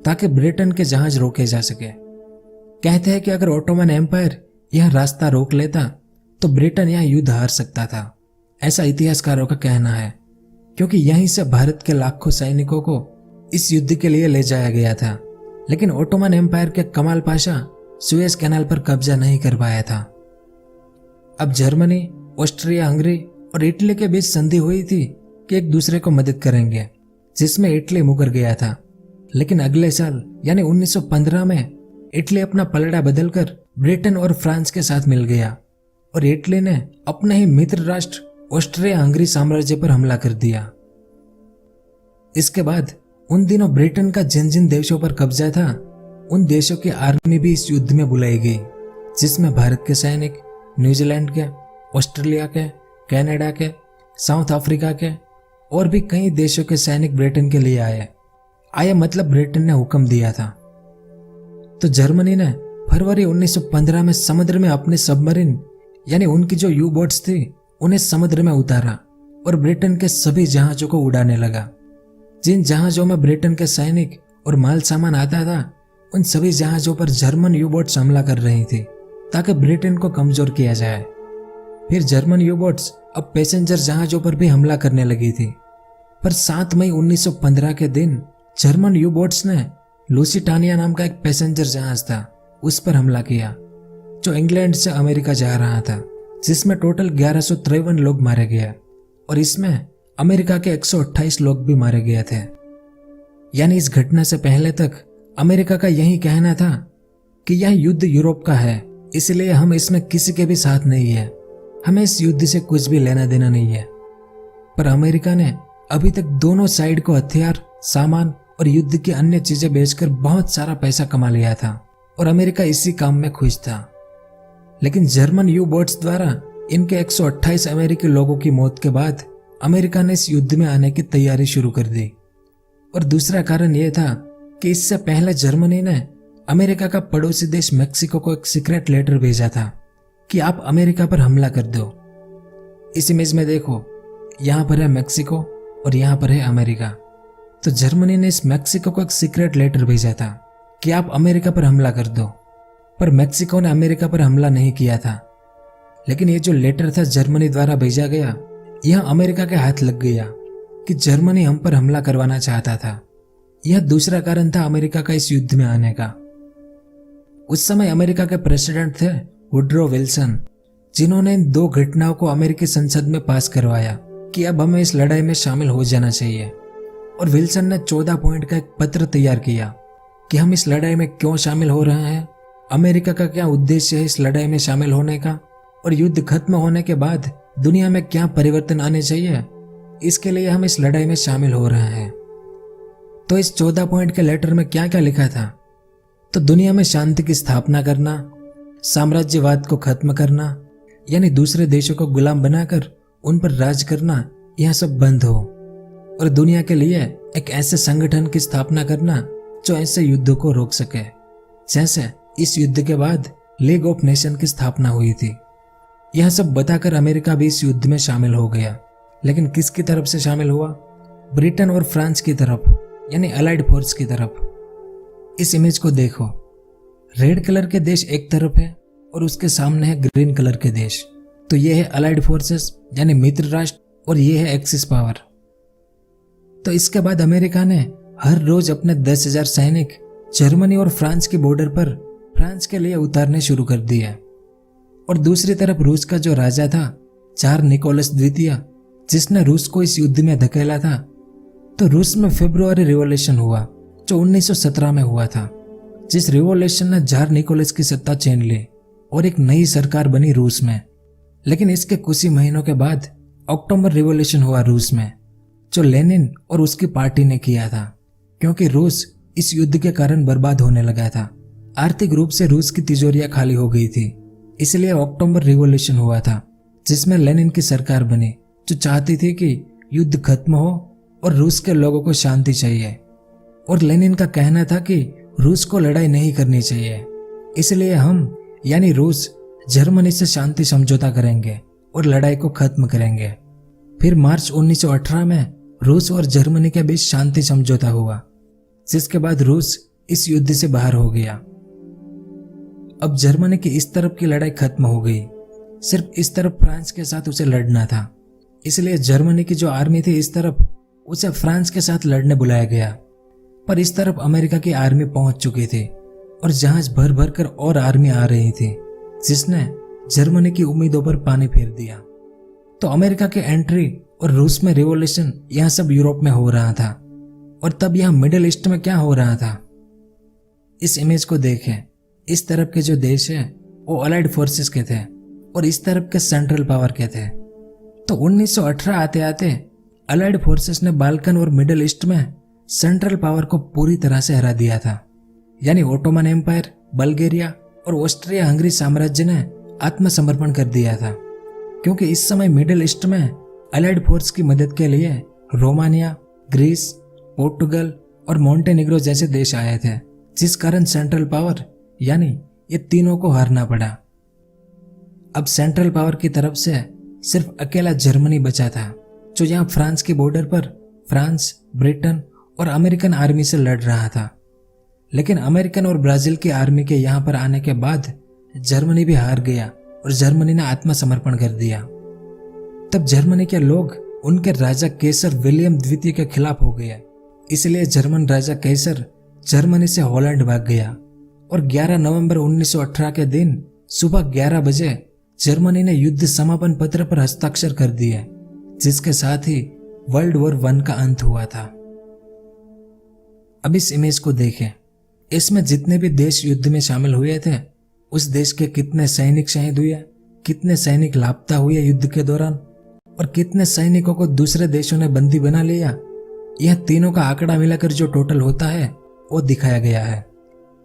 ताकि ब्रिटेन के जहाज रोके जा सके। कहते हैं कि अगर ऑटोमन एम्पायर यह रास्ता रोक लेता तो ब्रिटेन यह युद्ध हार सकता था। ऐसा इतिहासकारों का कहना है, क्योंकि यहीं से भारत के लाखों सैनिकों को इस युद्ध के लिए ले जाया गया था। लेकिन ऑटोमन एम्पायर के कमाल पाशा सुएज कैनाल पर कब्जा नहीं कर पाया था। अब जर्मनी, ऑस्ट्रिया हंगरी और इटली के बीच संधि हुई थी कि एक दूसरे को मदद करेंगे, जिसमें इटली मुकर गया था। लेकिन अगले साल यानी 1915 में इटली अपना पलड़ा बदलकर ब्रिटेन और फ्रांस के साथ मिल गया और इटली ने अपने ही मित्र राष्ट्र ऑस्ट्रिया हंगरी साम्राज्य पर हमला कर दिया। इसके बाद उन दिनों ब्रिटेन का जिन जिन देशों पर कब्जा था, उन देशों की आर्मी भी इस युद्ध में बुलाई गई, जिसमें भारत के सैनिक, न्यूजीलैंड के, ऑस्ट्रेलिया के, कनाडा के, साउथ अफ्रीका के और भी कई देशों के सैनिक ब्रिटेन के लिए आए मतलब ब्रिटेन ने हुक्म दिया था। तो जर्मनी ने फरवरी 1915 में समुद्र में अपने सबमरीन यानी उनकी जो यू बोट्स थी, उन्हें समुद्र में उतारा और ब्रिटेन के सभी जहाजों को उड़ाने लगा। जिन जहाजों में ब्रिटेन के सैनिक और माल सामान आता था, उन सभी जहाजों पर जर्मन यू बोट्स हमला कर रही थी, ताकि ब्रिटेन को कमजोर किया जाए। फिर जर्मन यू बोट्स अब पैसेंजर जहाजों पर भी हमला करने लगी थी। पर 7 मई 1915 के दिन जर्मन यू बोट्स ने लुसिटानिया नाम का एक पैसेंजर जहाज था, उस पर हमला किया, जो इंग्लैंड से अमेरिका जा रहा था, जिसमें टोटल 1153 लोग मारे गए और इसमें अमेरिका के 128 लोग भी मारे गए थे। यानी इस घटना से पहले तक अमेरिका का यही कहना था कि यह युद्ध यूरोप का है, इसलिए हम इसमें किसी के भी साथ नहीं है, हमें इस युद्ध से कुछ भी लेना देना नहीं है। पर अमेरिका ने अभी तक दोनों साइड को हथियार, सामान और युद्ध की अन्य चीजें बेचकर बहुत सारा पैसा कमा लिया था और अमेरिका इसी काम में खुश था। लेकिन जर्मन यू बोट्स द्वारा इनके 128 अमेरिकी लोगों की मौत के बाद अमेरिका ने इस युद्ध में आने की तैयारी शुरू कर दी। और दूसरा कारण यह था कि इससे पहले जर्मनी ने अमेरिका का पड़ोसी देश मेक्सिको को एक सीक्रेट लेटर भेजा था कि आप अमेरिका पर हमला कर दो। इस इमेज में देखो, यहां पर है मेक्सिको और यहां पर है अमेरिका। तो जर्मनी ने इस मेक्सिको को एक सीक्रेट लेटर भेजा था कि आप अमेरिका पर हमला कर दो, पर मेक्सिको ने अमेरिका पर हमला नहीं किया था। लेकिन ये जो लेटर था जर्मनी द्वारा भेजा गया, यह अमेरिका के हाथ लग गया कि जर्मनी हम पर हमला करवाना चाहता था। यह दूसरा कारण था अमेरिका का इस युद्ध में आने का। उस समय अमेरिका के प्रेसिडेंट थे वुड्रो विल्सन, जिन्होंने इन 2 घटनाओं को अमेरिकी संसद में पास करवाया कि अब हमें इस लड़ाई में शामिल हो जाना चाहिए। और विल्सन ने 14 पॉइंट का एक पत्र तैयार किया कि हम इस लड़ाई में क्यों शामिल हो रहे हैं, अमेरिका का क्या उद्देश्य है इस लड़ाई में शामिल होने का, और युद्ध खत्म होने के बाद दुनिया में क्या परिवर्तन आने चाहिए, इसके लिए हम इस लड़ाई में शामिल हो रहे हैं। तो इस 14 पॉइंट के लेटर में क्या क्या लिखा था? तो दुनिया में शांति की स्थापना करना, साम्राज्यवाद को खत्म करना, यानी दूसरे देशों को गुलाम बनाकर उन पर राज करना, यह सब बंद हो, और दुनिया के लिए एक ऐसे संगठन की स्थापना करना जो ऐसे युद्धों को रोक सके। जैसे इस युद्ध के बाद लीग ऑफ नेशन की स्थापना हुई थी। यह सब बताकर अमेरिका भी इस युद्ध में शामिल हो गया। लेकिन किसकी तरफ से शामिल हुआ? ब्रिटेन और फ्रांस की तरफ, यानी अलाइड फोर्स की तरफ। इस इमेज को देखो, रेड कलर के देश एक तरफ है और उसके सामने है ग्रीन कलर के देश। तो ये है अलाइड फोर्सेस यानी मित्र राष्ट्र, और ये है एक्सिस पावर। तो इसके बाद अमेरिका ने हर रोज अपने 10,000 सैनिक जर्मनी और फ्रांस की बॉर्डर पर फ्रांस के लिए उतारने शुरू कर दिए। और दूसरी तरफ रूस का जो राजा था चार निकोलस द्वितीय, जिसने रूस को इस युद्ध में धकेला था, तो रूस में फेब्रुअरी रिवॉल्यूशन हुआ जो 1917 में हुआ था, जिस रिवॉल्यूशन ने जार निकोलस की सत्ता छीन ली और एक नई सरकार बनी रूस में। लेकिन इसके कुछ ही महीनों के बाद अक्टूबर रिवॉल्यूशन हुआ रूस में, जो लेनिन और उसकी पार्टी ने किया था, क्योंकि रूस इस युद्ध के कारण बर्बाद होने लगा था। आर्थिक रूप से रूस की तिजोरियां खाली हो गई थी, इसलिए अक्टूबर रिवॉल्यूशन हुआ था, जिसमें लेनिन की सरकार बनी, जो चाहती थी कि युद्ध खत्म हो और रूस के लोगों को शांति चाहिए। और लेनिन का कहना था कि रूस को लड़ाई नहीं करनी चाहिए, इसलिए हम यानी रूस जर्मनी से शांति समझौता करेंगे और लड़ाई को खत्म करेंगे। फिर मार्च 1918 में रूस और जर्मनी के बीच शांति समझौता हुआ, जिसके बाद रूस इस युद्ध से बाहर हो गया। अब जर्मनी की इस तरफ की लड़ाई खत्म हो गई, सिर्फ इस तरफ फ्रांस के साथ उसे लड़ना था। इसलिए जर्मनी की जो आर्मी थी इस तरफ, उसे फ्रांस के साथ लड़ने बुलाया गया। पर इस तरफ अमेरिका की आर्मी पहुंच चुकी थी और जहाज भर भर कर और आर्मी आ रही थी, जिसने जर्मनी की उम्मीदों पर पानी फेर दिया। तो अमेरिका की एंट्री और रूस में रिवॉल्यूशन, यह सब यूरोप में हो रहा था। और तब यहां मिडिल ईस्ट में क्या हो रहा था? इस इमेज को देखें, इस तरफ के जो देश है वो अलाइड फोर्सेस के थे और इस तरफ के सेंट्रल पावर के थे। तो 1918 आते आते अलाइड फोर्सेस ने बाल्कन और मिडिल ईस्ट में सेंट्रल पावर को पूरी तरह से हरा दिया था। यानी ओटोमन एम्पायर, बल्गेरिया और ऑस्ट्रिया हंगरी साम्राज्य ने आत्मसमर्पण कर दिया था, क्योंकि इस समय मिडिल ईस्ट में अलाइड फोर्स की मदद के लिए रोमानिया, ग्रीस, पोर्टुगल और मोंटेनिग्रो जैसे देश आए थे, जिस कारण सेंट्रल पावर यानी ये तीनों को हारना पड़ा। अब सेंट्रल पावर की तरफ से सिर्फ अकेला जर्मनी बचा था, जो यहाँ फ्रांस की बॉर्डर पर फ्रांस, ब्रिटेन और अमेरिकन आर्मी से लड़ रहा था। लेकिन अमेरिकन और ब्राजील की आर्मी के यहाँ पर आने के बाद जर्मनी भी हार गया और जर्मनी ने आत्मसमर्पण कर दिया। तब जर्मनी के लोग उनके राजा केसर विलियम द्वितीय के खिलाफ हो गए, इसलिए जर्मन राजा केसर जर्मनी से हॉलैंड भाग गया और 11 नवंबर 1918 के दिन सुबह 11 बजे जर्मनी ने युद्ध समापन पत्र पर हस्ताक्षर कर दिए, जिसके साथ ही वर्ल्ड वॉर 1 का अंत हुआ था। अब इस इमेज को देखें, इसमें जितने भी देश युद्ध में शामिल हुए थे, उस देश के कितने सैनिक शहीद हुए, कितने सैनिक लापता हुए युद्ध के दौरान, और कितने सैनिकों को दूसरे देशों ने बंदी बना लिया, यह तीनों का आंकड़ा मिलाकर जो टोटल होता है वो दिखाया गया है।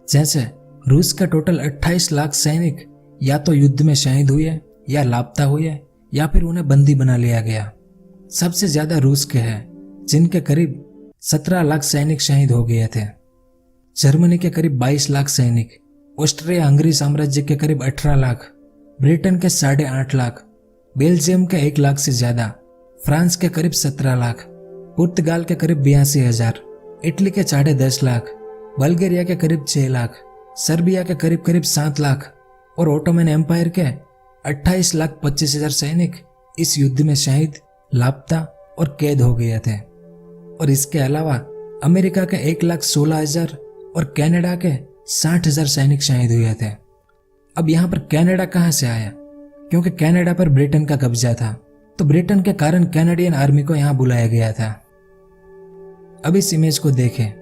जैसे रूस का टोटल 28 लाख सैनिक या तो युद्ध में शहीद हुए या लापता हुए या फिर उन्हें बंदी बना लिया गया। सबसे ज्यादा रूस के हैं, जिनके करीब 17 लाख सैनिक शहीद हो गए थे। जर्मनी के करीब 22 लाख सैनिक, ऑस्ट्रिया हंगरी साम्राज्य के करीब 18 लाख, ब्रिटेन के 8.5 लाख, बेल्जियम के 1 लाख से ज्यादा, फ्रांस के करीब 17 लाख, पुर्तगाल के करीब 82,000, इटली के 10.5 लाख, बल्गेरिया के करीब 6 लाख, सर्बिया के करीब 7 लाख और ओटोमन एम्पायर के 28,25,000 सैनिक इस युद्ध में शहीद, लापता और कैद हो गए थे। और इसके अलावा अमेरिका के 1,16,000 और कनाडा के 60,000 सैनिक शहीद हुए थे। अब यहाँ पर कनाडा कहाँ से आया? क्योंकि कनाडा पर ब्रिटेन का कब्जा था, तो ब्रिटेन के कारण कैनेडियन आर्मी को यहाँ बुलाया गया था। अब इस इमेज को देखें,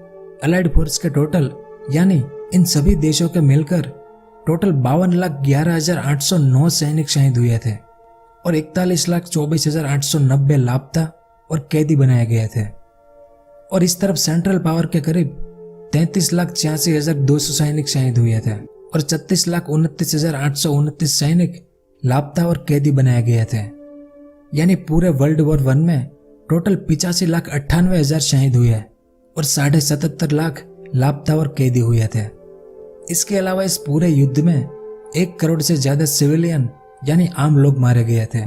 अलाइड फोर्स के टोटल यानी इन सभी देशों के मिलकर टोटल 52,11,809 सैनिक शहीद हुए थे और 41,24,890 लापता और कैदी बनाए गए थे। और इस तरफ सेंट्रल पावर के करीब 33,86,200 सैनिक शहीद हुए थे और 36,29,829 सैनिक लापता और कैदी बनाए गए थे। यानी पूरे वर्ल्ड वॉर 1 में टोटल 85,98,000 शहीद हुए और 77.5 लाख लापता और कैदी हुए थे। इसके अलावा इस पूरे युद्ध में 1 करोड़ से ज्यादा सिविलियन यानी आम लोग मारे गए थे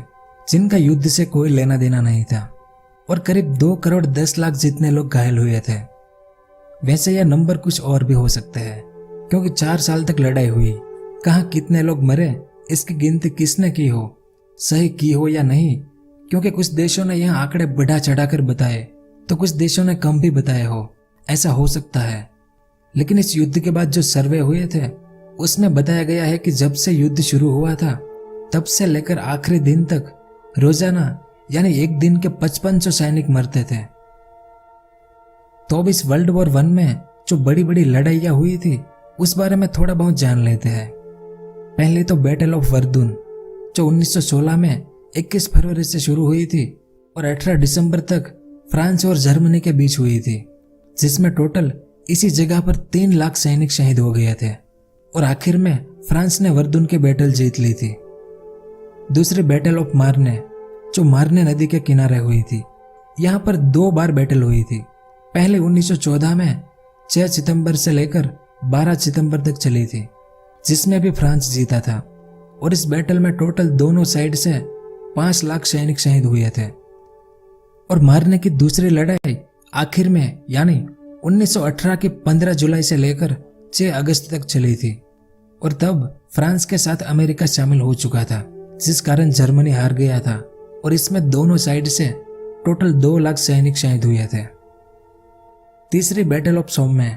जिनका युद्ध से कोई लेना देना नहीं था और करीब 2 करोड़ 10 लाख जितने लोग घायल हुए थे। वैसे यह नंबर कुछ और भी हो सकते हैं क्योंकि 4 साल तक लड़ाई हुई, कहाँ कितने लोग मरे इसकी गिनती किसने की हो, सही की हो या नहीं, क्योंकि कुछ देशों ने यह आंकड़े बढ़ा चढ़ाकर बताए तो कुछ देशों ने कम भी बताए हो, ऐसा हो सकता है। लेकिन इस युद्ध के बाद जो सर्वे हुए थे उसमें बताया गया है कि जब से युद्ध शुरू हुआ था तब से लेकर आखिरी दिन तक रोजाना यानी एक दिन के 5500 सैनिक मरते थे। तो अब इस वर्ल्ड वॉर 1 में जो बड़ी बड़ी लड़ाइयां हुई थी उस बारे में थोड़ा बहुत जान लेते हैं। पहले तो बैटल ऑफ वर्दुन जो 1916 में 21 फरवरी से शुरू हुई थी और 18 दिसंबर तक फ्रांस और जर्मनी के बीच हुई थी, जिसमें टोटल इसी जगह पर 3 लाख सैनिक शहीद हो गए थे और आखिर में फ्रांस ने वर्दुन की बैटल जीत ली थी। दूसरी बैटल ऑफ मार्ने जो मार्ने नदी के किनारे हुई थी, यहाँ पर 2 बार बैटल हुई थी। पहले 1914 में 6 सितंबर से लेकर 12 सितंबर तक चली थी, जिसमें भी फ्रांस जीता था और इस बैटल में टोटल दोनों साइड से 5 लाख सैनिक शहीद हुए थे। और मारने की दूसरी लड़ाई आखिर में यानी 1918 की 15 जुलाई से लेकर 6 अगस्त तक चली थी और तब फ्रांस के साथ अमेरिका शामिल हो चुका था, जिस कारण जर्मनी हार गया था और इसमें दोनों साइड से टोटल 2 लाख सैनिक शहीद हुए थे। तीसरी बैटल ऑफ सोmme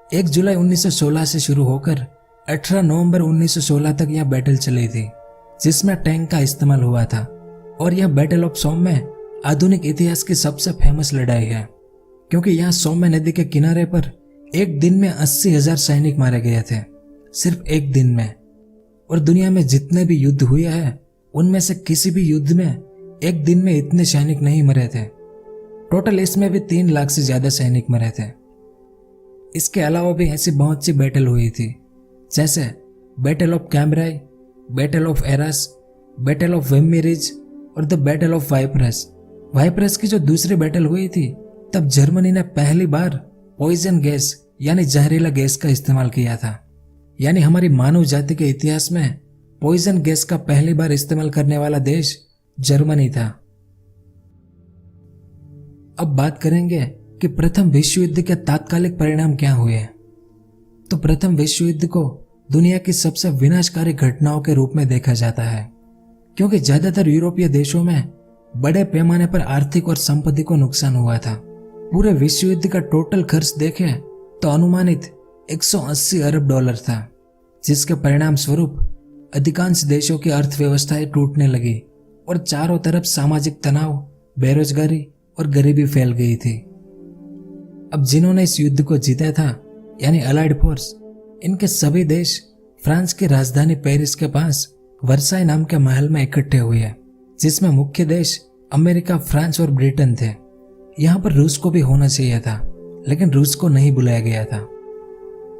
1 जुलाई 1916 से शुरू होकर 18 नवंबर 1916 तक यह बैटल चली थी, जिसमें टैंक का इस्तेमाल हुआ था और यह बैटल ऑफ सोmme आधुनिक इतिहास की सबसे फेमस लड़ाई है क्योंकि यहाँ सोmme नदी के किनारे पर एक दिन में 80,000 सैनिक मारे गए थे, सिर्फ एक दिन में। और दुनिया में जितने भी युद्ध हुए हैं उनमें से किसी भी युद्ध में एक दिन में इतने सैनिक नहीं मरे थे। टोटल इसमें भी 3 लाख से ज्यादा सैनिक मरे थे। इसके अलावा भी ऐसी बहुत सी बैटल हुई थी, जैसे battle of Cambrai, battle of Arras, battle of Vimy Ridge और the battle of Ypres. Ypres की जो दूसरी बैटल हुई थी तब जर्मनी ने पहली बार पॉइजन गैस यानी जहरीला गैस का इस्तेमाल किया था। यानी हमारी मानव जाति के इतिहास में पॉइजन गैस का पहली बार इस्तेमाल करने वाला देश जर्मनी था। अब बात करेंगे कि प्रथम विश्व युद्ध के तात्कालिक परिणाम क्या हुए। तो प्रथम विश्व युद्ध को दुनिया की सबसे विनाशकारी घटनाओं के रूप में देखा जाता है क्योंकि ज्यादातर यूरोपीय देशों में बड़े पैमाने पर आर्थिक और संपत्ति को नुकसान हुआ था। पूरे विश्व युद्ध का टोटल खर्च देखें तो अनुमानित 180 अरब डॉलर था, जिसके परिणाम स्वरूप अधिकांश देशों की अर्थव्यवस्थाएं टूटने लगी और चारों तरफ सामाजिक तनाव, बेरोजगारी और गरीबी फैल गई थी। अब जिन्होंने इस युद्ध को जीता था यानी अलाइड फोर्स, इनके सभी देश फ्रांस की राजधानी पेरिस के पास वर्साई नाम के महल में इकट्ठे हुए, जिसमें मुख्य देश अमेरिका, फ्रांस और ब्रिटेन थे। यहाँ पर रूस को भी होना चाहिए था, लेकिन रूस को नहीं बुलाया गया था।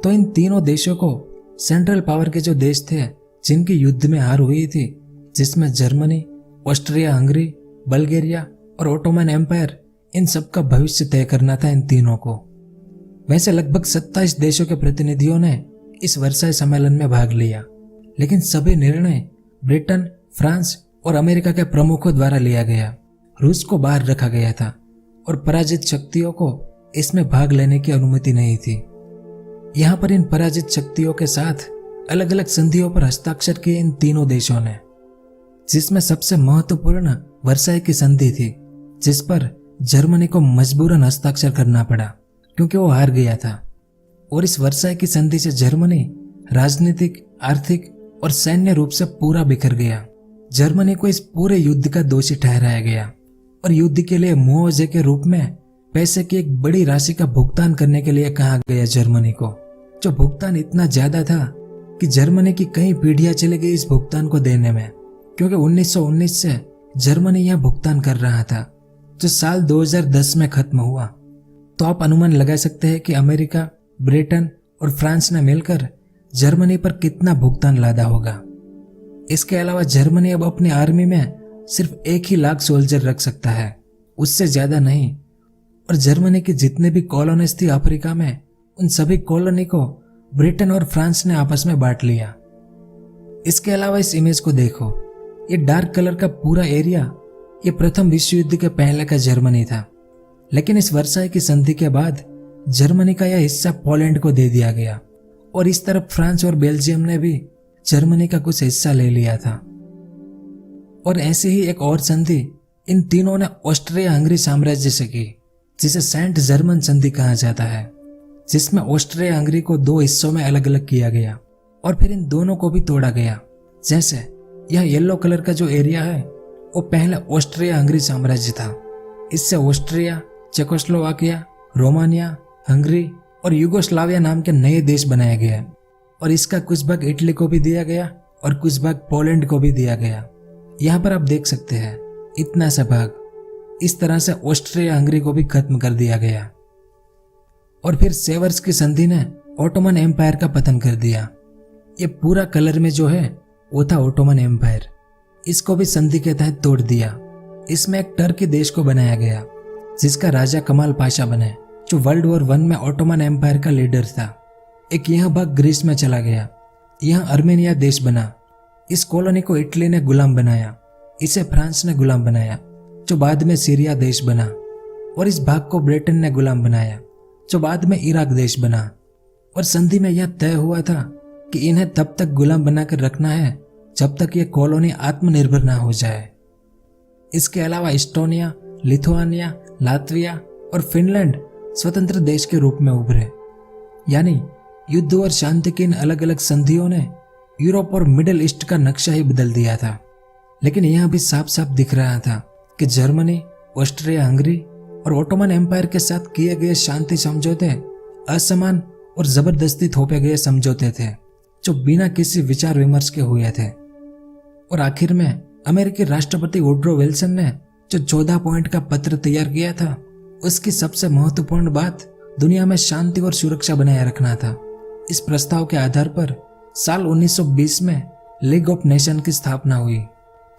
तो इन तीनों देशों को सेंट्रल पावर के जो देश थे जिनकी युद्ध में हार हुई थी, जिसमें जर्मनी, ऑस्ट्रिया हंगरी, बल्गेरिया और ओटोमन एम्पायर, इन सब का भविष्य तय करना था इन तीनों को। वैसे लगभग 27 देशों के प्रतिनिधियों ने इस वर्साई सम्मेलन में भाग लिया, लेकिन सभी निर्णय ब्रिटेन, फ्रांस और अमेरिका के प्रमुखों द्वारा लिया गया। रूस को बाहर रखा गया था और पराजित शक्तियों को इसमें भाग लेने की अनुमति नहीं थी। यहाँ पर इन पराजित शक्तियों के साथ अलग अलग संधियों पर हस्ताक्षर किए इन तीनों देशों ने, जिसमें सबसे महत्वपूर्ण वर्साई की संधि थी, जिस पर जर्मनी को मजबूरन हस्ताक्षर करना पड़ा क्योंकि वो हार गया था। और इस वर्साई की संधि से जर्मनी राजनीतिक, आर्थिक और सैन्य रूप से पूरा बिखर गया। जर्मनी को इस पूरे युद्ध का दोषी ठहराया गया और युद्ध के लिए मुआवजे के रूप में पैसे की एक बड़ी राशि का भुगतान करने के लिए कहा गया जर्मनी को, जो भुगतान इतना ज्यादा था कि जर्मनी की कई पीढ़ियां चली गई इस भुगतान को देने में, क्योंकि 1919 से जर्मनी यह भुगतान कर रहा था, जो साल 2010 में खत्म हुआ। तो आप अनुमान लगा सकते हैं कि अमेरिका, ब्रिटेन और फ्रांस ने मिलकर जर्मनी पर कितना भुगतान लादा होगा। इसके अलावा जर्मनी अब अपनी आर्मी में सिर्फ 1 लाख सोल्जर रख सकता है, उससे ज्यादा नहीं। और जर्मनी की जितने भी कॉलोनीज थी अफ्रीका में, उन सभी कॉलोनी को ब्रिटेन और फ्रांस ने आपस में बांट लिया। इसके अलावा इस इमेज को देखो, ये डार्क कलर का पूरा एरिया ये प्रथम विश्व युद्ध के पहले का जर्मनी था। लेकिन इस वर्साई की संधि के बाद जर्मनी का यह हिस्सा पोलैंड को दे दिया गया और इस तरफ फ्रांस और बेल्जियम ने भी जर्मनी का कुछ हिस्सा ले लिया था। और ऐसी ही एक और संधि इन तीनों ने ऑस्ट्रिया हंगरी साम्राज्य से की, जिसे सेंट जर्मन संधि कहा जाता है, जिसमें ऑस्ट्रिया हंगरी को 2 हिस्सों में अलग अलग किया गया और फिर इन दोनों को भी तोड़ा गया। जैसे यह येलो कलर का जो एरिया है वो पहले ऑस्ट्रिया हंगरी साम्राज्य था। इससे ऑस्ट्रिया, चेकोस्लोवाकिया, रोमानिया, हंगरी और युगोस्लाविया नाम के नए देश बनाए गए और इसका कुछ भाग इटली को भी दिया गया और कुछ भाग पोलैंड को भी दिया गया। यहाँ पर आप देख सकते हैं इतना सा भाग। इस तरह से ऑस्ट्रिया हंगरी को भी खत्म कर दिया गया। और फिर सेवर्स की संधि ने ओटोमन एम्पायर का पतन कर दिया। ये पूरा कलर में जो है वो था ओटोमन एम्पायर। इसको भी संधि के तहत तोड़ दिया। इसमें एक टर्की देश को बनाया गया जिसका राजा कमाल पाशा बने, जो वर्ल्ड वॉर 1 में ओटोमन एम्पायर का लीडर था। एक यह भाग ग्रीस में चला गया। यह अर्मेनिया देश बना। इस कॉलोनी को इटली ने गुलाम बनाया, इसे फ्रांस ने गुलाम बनाया, जो बाद में सीरिया देश बना। और इस भाग को ब्रिटेन ने गुलाम बनाया, जो बाद में इराक देश बना। और संधि में यह तय हुआ था कि इन्हें तब तक गुलाम बनाकर रखना है जब तक ये कॉलोनी आत्मनिर्भर ना हो जाए। इसके अलावा इस्टोनिया, लिथुआनिया, लातविया और फिनलैंड स्वतंत्र देश के रूप में उभरे। यानी युद्ध और शांति की इन अलग अलग संधियों ने यूरोप और मिडिल ईस्ट का नक्शा ही बदल दिया था। लेकिन यह भी साफ साफ दिख रहा था कि जर्मनी, ऑस्ट्रिया हंगरी और ओटोमन एम्पायर के साथ किए गए शांति समझौते असमान और जबरदस्ती थोपे गए समझौते थे, जो बिना किसी विचार विमर्श के हुए थे। और आखिर में अमेरिकी राष्ट्रपति वुड्रो विल्सन ने जो 14 पॉइंट का पत्र तैयार किया था, उसकी सबसे महत्वपूर्ण बात दुनिया में शांति और सुरक्षा बनाए रखना था। इस प्रस्ताव के आधार पर साल 1920 में लीग ऑफ नेशन की स्थापना हुई।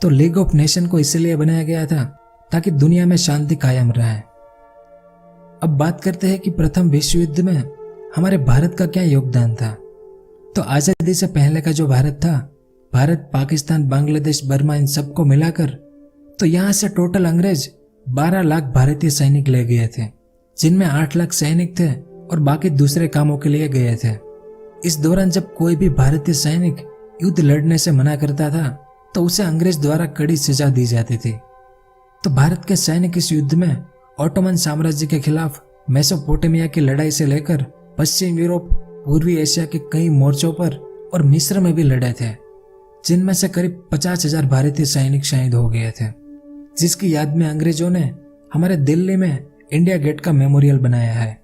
तो लीग ऑफ नेशन को इसलिए बनाया गया था ताकि दुनिया में शांति कायम रहे। अब बात करते हैं कि प्रथम विश्व युद्ध में हमारे भारत का क्या योगदान था। तो आजादी से पहले का जो भारत था, भारत, पाकिस्तान, बांग्लादेश, बर्मा, इन सबको मिलाकर तो यहाँ से टोटल अंग्रेज 12 लाख भारतीय सैनिक ले गए थे, जिनमें 8 लाख सैनिक थे और बाकी दूसरे कामों के लिए गए थे। इस दौरान जब कोई भी भारतीय सैनिक युद्ध लड़ने से मना करता था तो उसे अंग्रेज द्वारा कड़ी सजा दी जाती थी। तो भारत के सैनिक इस युद्ध में ओटोमन साम्राज्य के खिलाफ मेसोपोटामिया की लड़ाई से लेकर पश्चिम यूरोप, पूर्वी एशिया के कई मोर्चों पर और मिस्र में भी लड़े थे, जिनमें से करीब 50,000 भारतीय सैनिक शहीद हो गए थे, जिसकी याद में अंग्रेजों ने हमारे दिल्ली में इंडिया गेट का मेमोरियल बनाया है।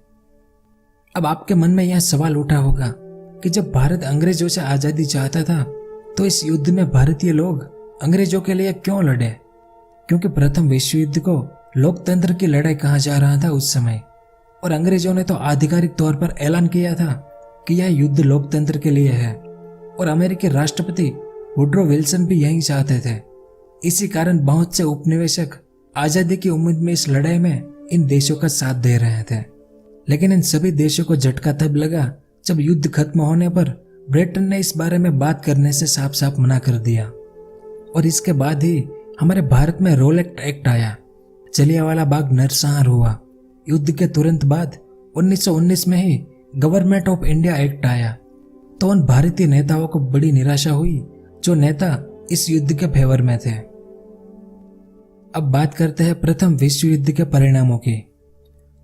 अब आपके मन में यह सवाल उठा होगा कि जब भारत अंग्रेजों से आजादी चाहता था तो इस युद्ध में भारतीय लोग अंग्रेजों के लिए क्यों लड़े? क्योंकि प्रथम विश्व युद्ध को लोकतंत्र की लड़ाई कहा जा रहा था उस समय, और अंग्रेजों ने तो आधिकारिक तौर पर ऐलान किया था कि यह युद्ध लोकतंत्र के लिए है। और अमेरिकी राष्ट्रपति वुड्रो विल्सन भी यही चाहते थे। इसी कारण बहुत से उपनिवेशक आजादी की उम्मीद में इस लड़ाई में इन देशों का साथ दे रहे थे। लेकिन इन सभी देशों को झटका तब लगा जब युद्ध खत्म होने पर ब्रिटेन ने इस बारे में बात करने से साफ साफ मना कर दिया। और इसके बाद ही हमारे भारत में रोलेक्ट एक्ट आया, जलियांवाला बाग नरसंहार हुआ। युद्ध के तुरंत बाद 1919 में ही गवर्नमेंट ऑफ इंडिया एक्ट आया। तो उन भारतीय नेताओं को बड़ी निराशा हुई जो नेता इस युद्ध के फेवर में थे। अब बात करते हैं प्रथम विश्व युद्ध के परिणामों की।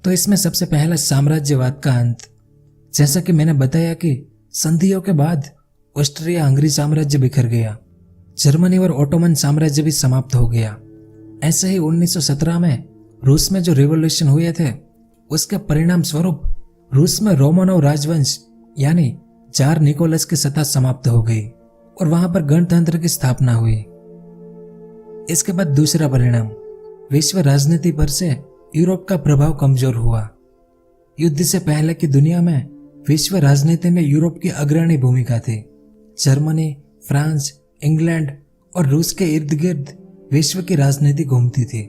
तो इसमें सबसे पहला साम्राज्यवाद का अंत। जैसा कि मैंने बताया कि संधियों के बाद ऑस्ट्रिया हंगरी साम्राज्य बिखर गया, जर्मनी और ओटोमन साम्राज्य भी समाप्त हो गया। ऐसे ही 1917 में रूस में जो रिवॉल्यूशन हुए थे, उसके परिणाम स्वरूप रूस में रोमानोव राजवंश यानी जार निकोलस की सत्ता समाप्त हो गई और वहां पर गणतंत्र की स्थापना हुई। इसके बाद दूसरा परिणाम, विश्व राजनीति पर से यूरोप का प्रभाव कमजोर हुआ। युद्ध से पहले की दुनिया में विश्व राजनीति में यूरोप की अग्रणी भूमिका थी। जर्मनी, फ्रांस, इंग्लैंड और रूस के इर्द गिर्द विश्व की राजनीति घूमती थी।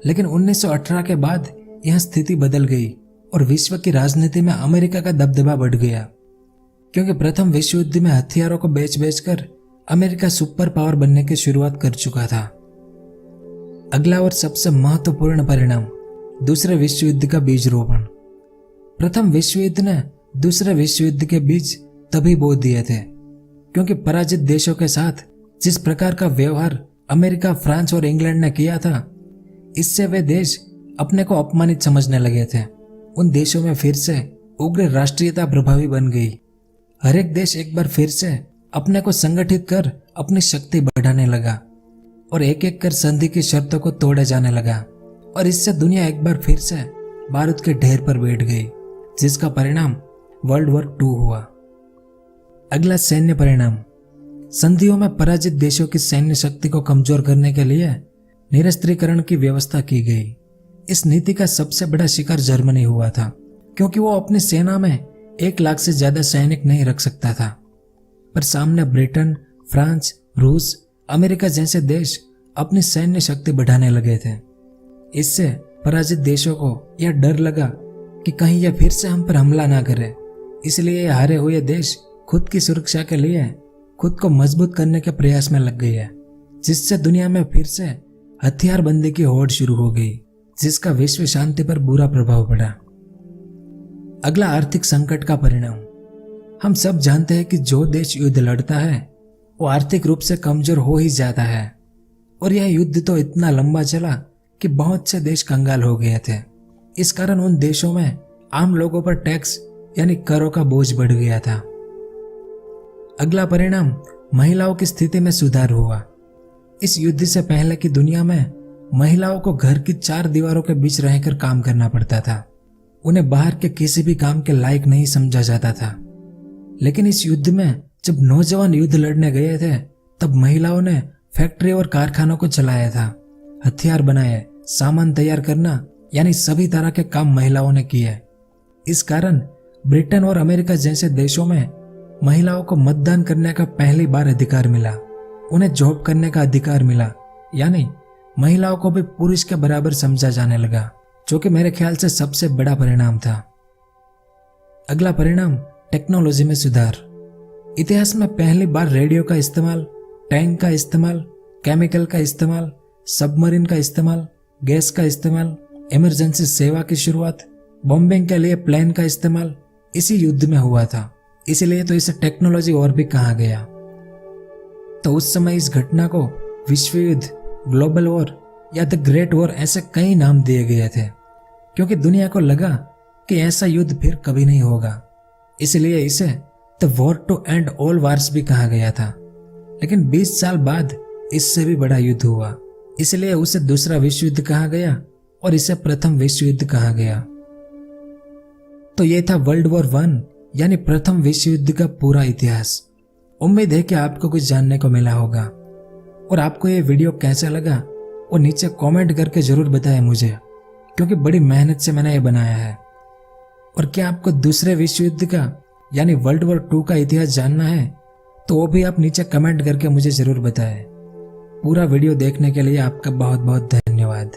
लेकिन 1918 के बाद यह स्थिति बदल गई और विश्व की राजनीति में अमेरिका का दबदबा बढ़ गया, क्योंकि प्रथम विश्व युद्ध में हथियारों को बेच बेचकर अमेरिका सुपर पावर बनने की शुरुआत कर चुका था। अगला और सबसे महत्वपूर्ण परिणाम दूसरे विश्व युद्ध का बीज रोपण। प्रथम विश्व युद्ध ने दूसरे विश्व युद्ध के बीज तभी बो दिए थे क्योंकि पराजित देशों के साथ जिस प्रकार का व्यवहार अमेरिका, फ्रांस और इंग्लैंड ने किया था, इससे वे देश अपने को अपमानित समझने लगे थे। उन देशों में फिर से उग्र राष्ट्रीयता प्रभावी बन गई। हर एक देश एक बार फिर से अपने को संगठित कर अपनी शक्ति बढ़ाने लगा और एक एक कर संधि की शर्तों को तोड़े जाने लगा और इससे दुनिया एक बार फिर से बारूद के ढेर पर बैठ गई, जिसका परिणाम वर्ल्ड वॉर 2 हुआ। अगला सैन्य परिणाम। संधियों में पराजित देशों की सैन्य शक्ति को कमजोर करने के लिए निरस्त्रीकरण की व्यवस्था की गई। इस नीति का सबसे बड़ा शिकार जर्मनी हुआ था, क्योंकि वो अपनी सेना में 1 लाख से ज्यादा सैनिक नहीं रख सकता था। पर सामने ब्रिटेन, फ्रांस, रूस, अमेरिका जैसे देश अपनी सैन्य शक्ति बढ़ाने लगे थे। इससे पराजित देशों को यह डर लगा कि कहीं यह फिर से हम पर हमला ना करे, इसलिए ये हारे हुए देश खुद की सुरक्षा के लिए खुद को मजबूत करने के प्रयास में लग गई है, जिससे दुनिया में फिर से हथियारबंदी की होड़ शुरू हो गई, जिसका विश्व शांति पर बुरा प्रभाव पड़ा। अगला आर्थिक संकट का परिणाम। हम सब जानते हैं कि जो देश युद्ध लड़ता है वो आर्थिक रूप से कमजोर हो ही जाता है, और यह युद्ध तो इतना लंबा चला कि बहुत से देश कंगाल हो गए थे। इस कारण उन देशों में आम लोगों पर टैक्स यानी करों का बोझ बढ़ गया था। अगला परिणाम, महिलाओं की स्थिति में सुधार हुआ। इस युद्ध से पहले की दुनिया में महिलाओं को घर की 4 दीवारों के बीच रहकर काम करना पड़ता था। उन्हें बाहर के किसी भी काम के लायक नहीं समझा जाता था। लेकिन इस युद्ध में जब नौजवान युद्ध लड़ने गए थे, तब महिलाओं ने फैक्ट्री और कारखानों को चलाया था, हथियार बनाए, सामान तैयार करना यानी सभी तरह के काम महिलाओं ने किए। इस कारण ब्रिटेन और अमेरिका जैसे देशों में महिलाओं को मतदान करने का पहली बार अधिकार मिला, उन्हें जॉब करने का अधिकार मिला, यानी महिलाओं को भी पुरुष के बराबर समझा जाने लगा, जो कि मेरे ख्याल से सबसे बड़ा परिणाम था। अगला परिणाम, टेक्नोलॉजी में सुधार। इतिहास में पहली बार रेडियो का इस्तेमाल, टैंक का इस्तेमाल, केमिकल का इस्तेमाल, सबमरीन का इस्तेमाल, गैस का इस्तेमाल, इमरजेंसी सेवा की शुरुआत, बॉम्बिंग के लिए प्लेन का इस्तेमाल इसी युद्ध में हुआ था। इसलिए तो इसे टेक्नोलॉजी वॉर भी कहा गया। तो उस समय इस घटना को विश्व युद्ध, ग्लोबल वॉर या द ग्रेट वॉर ऐसे कई नाम दिए गए थे, क्योंकि दुनिया को लगा कि ऐसा युद्ध फिर कभी नहीं होगा। इसलिए इसे the war to end all wars भी कहा गया था। लेकिन 20 साल बाद इससे भी बड़ा युद्ध हुआ, इसलिए उसे दूसरा विश्व युद्ध कहा गया और इसे प्रथम विश्व युद्ध कहा गया। तो ये था वर्ल्ड वॉर 1 यानी प्रथम विश्व युद्ध का पूरा इतिहास। उम्मीद है कि आपको कुछ जानने को मिला होगा, और आपको ये वीडियो कैसा लगा वो नीचे कमेंट करके जरूर बताएं मुझे, क्योंकि बड़ी मेहनत से मैंने ये बनाया है। और क्या आपको दूसरे विश्व युद्ध का यानी वर्ल्ड वॉर 2 का इतिहास जानना है तो वो भी आप नीचे कमेंट करके मुझे जरूर बताएं। पूरा वीडियो देखने के लिए आपका बहुत बहुत धन्यवाद।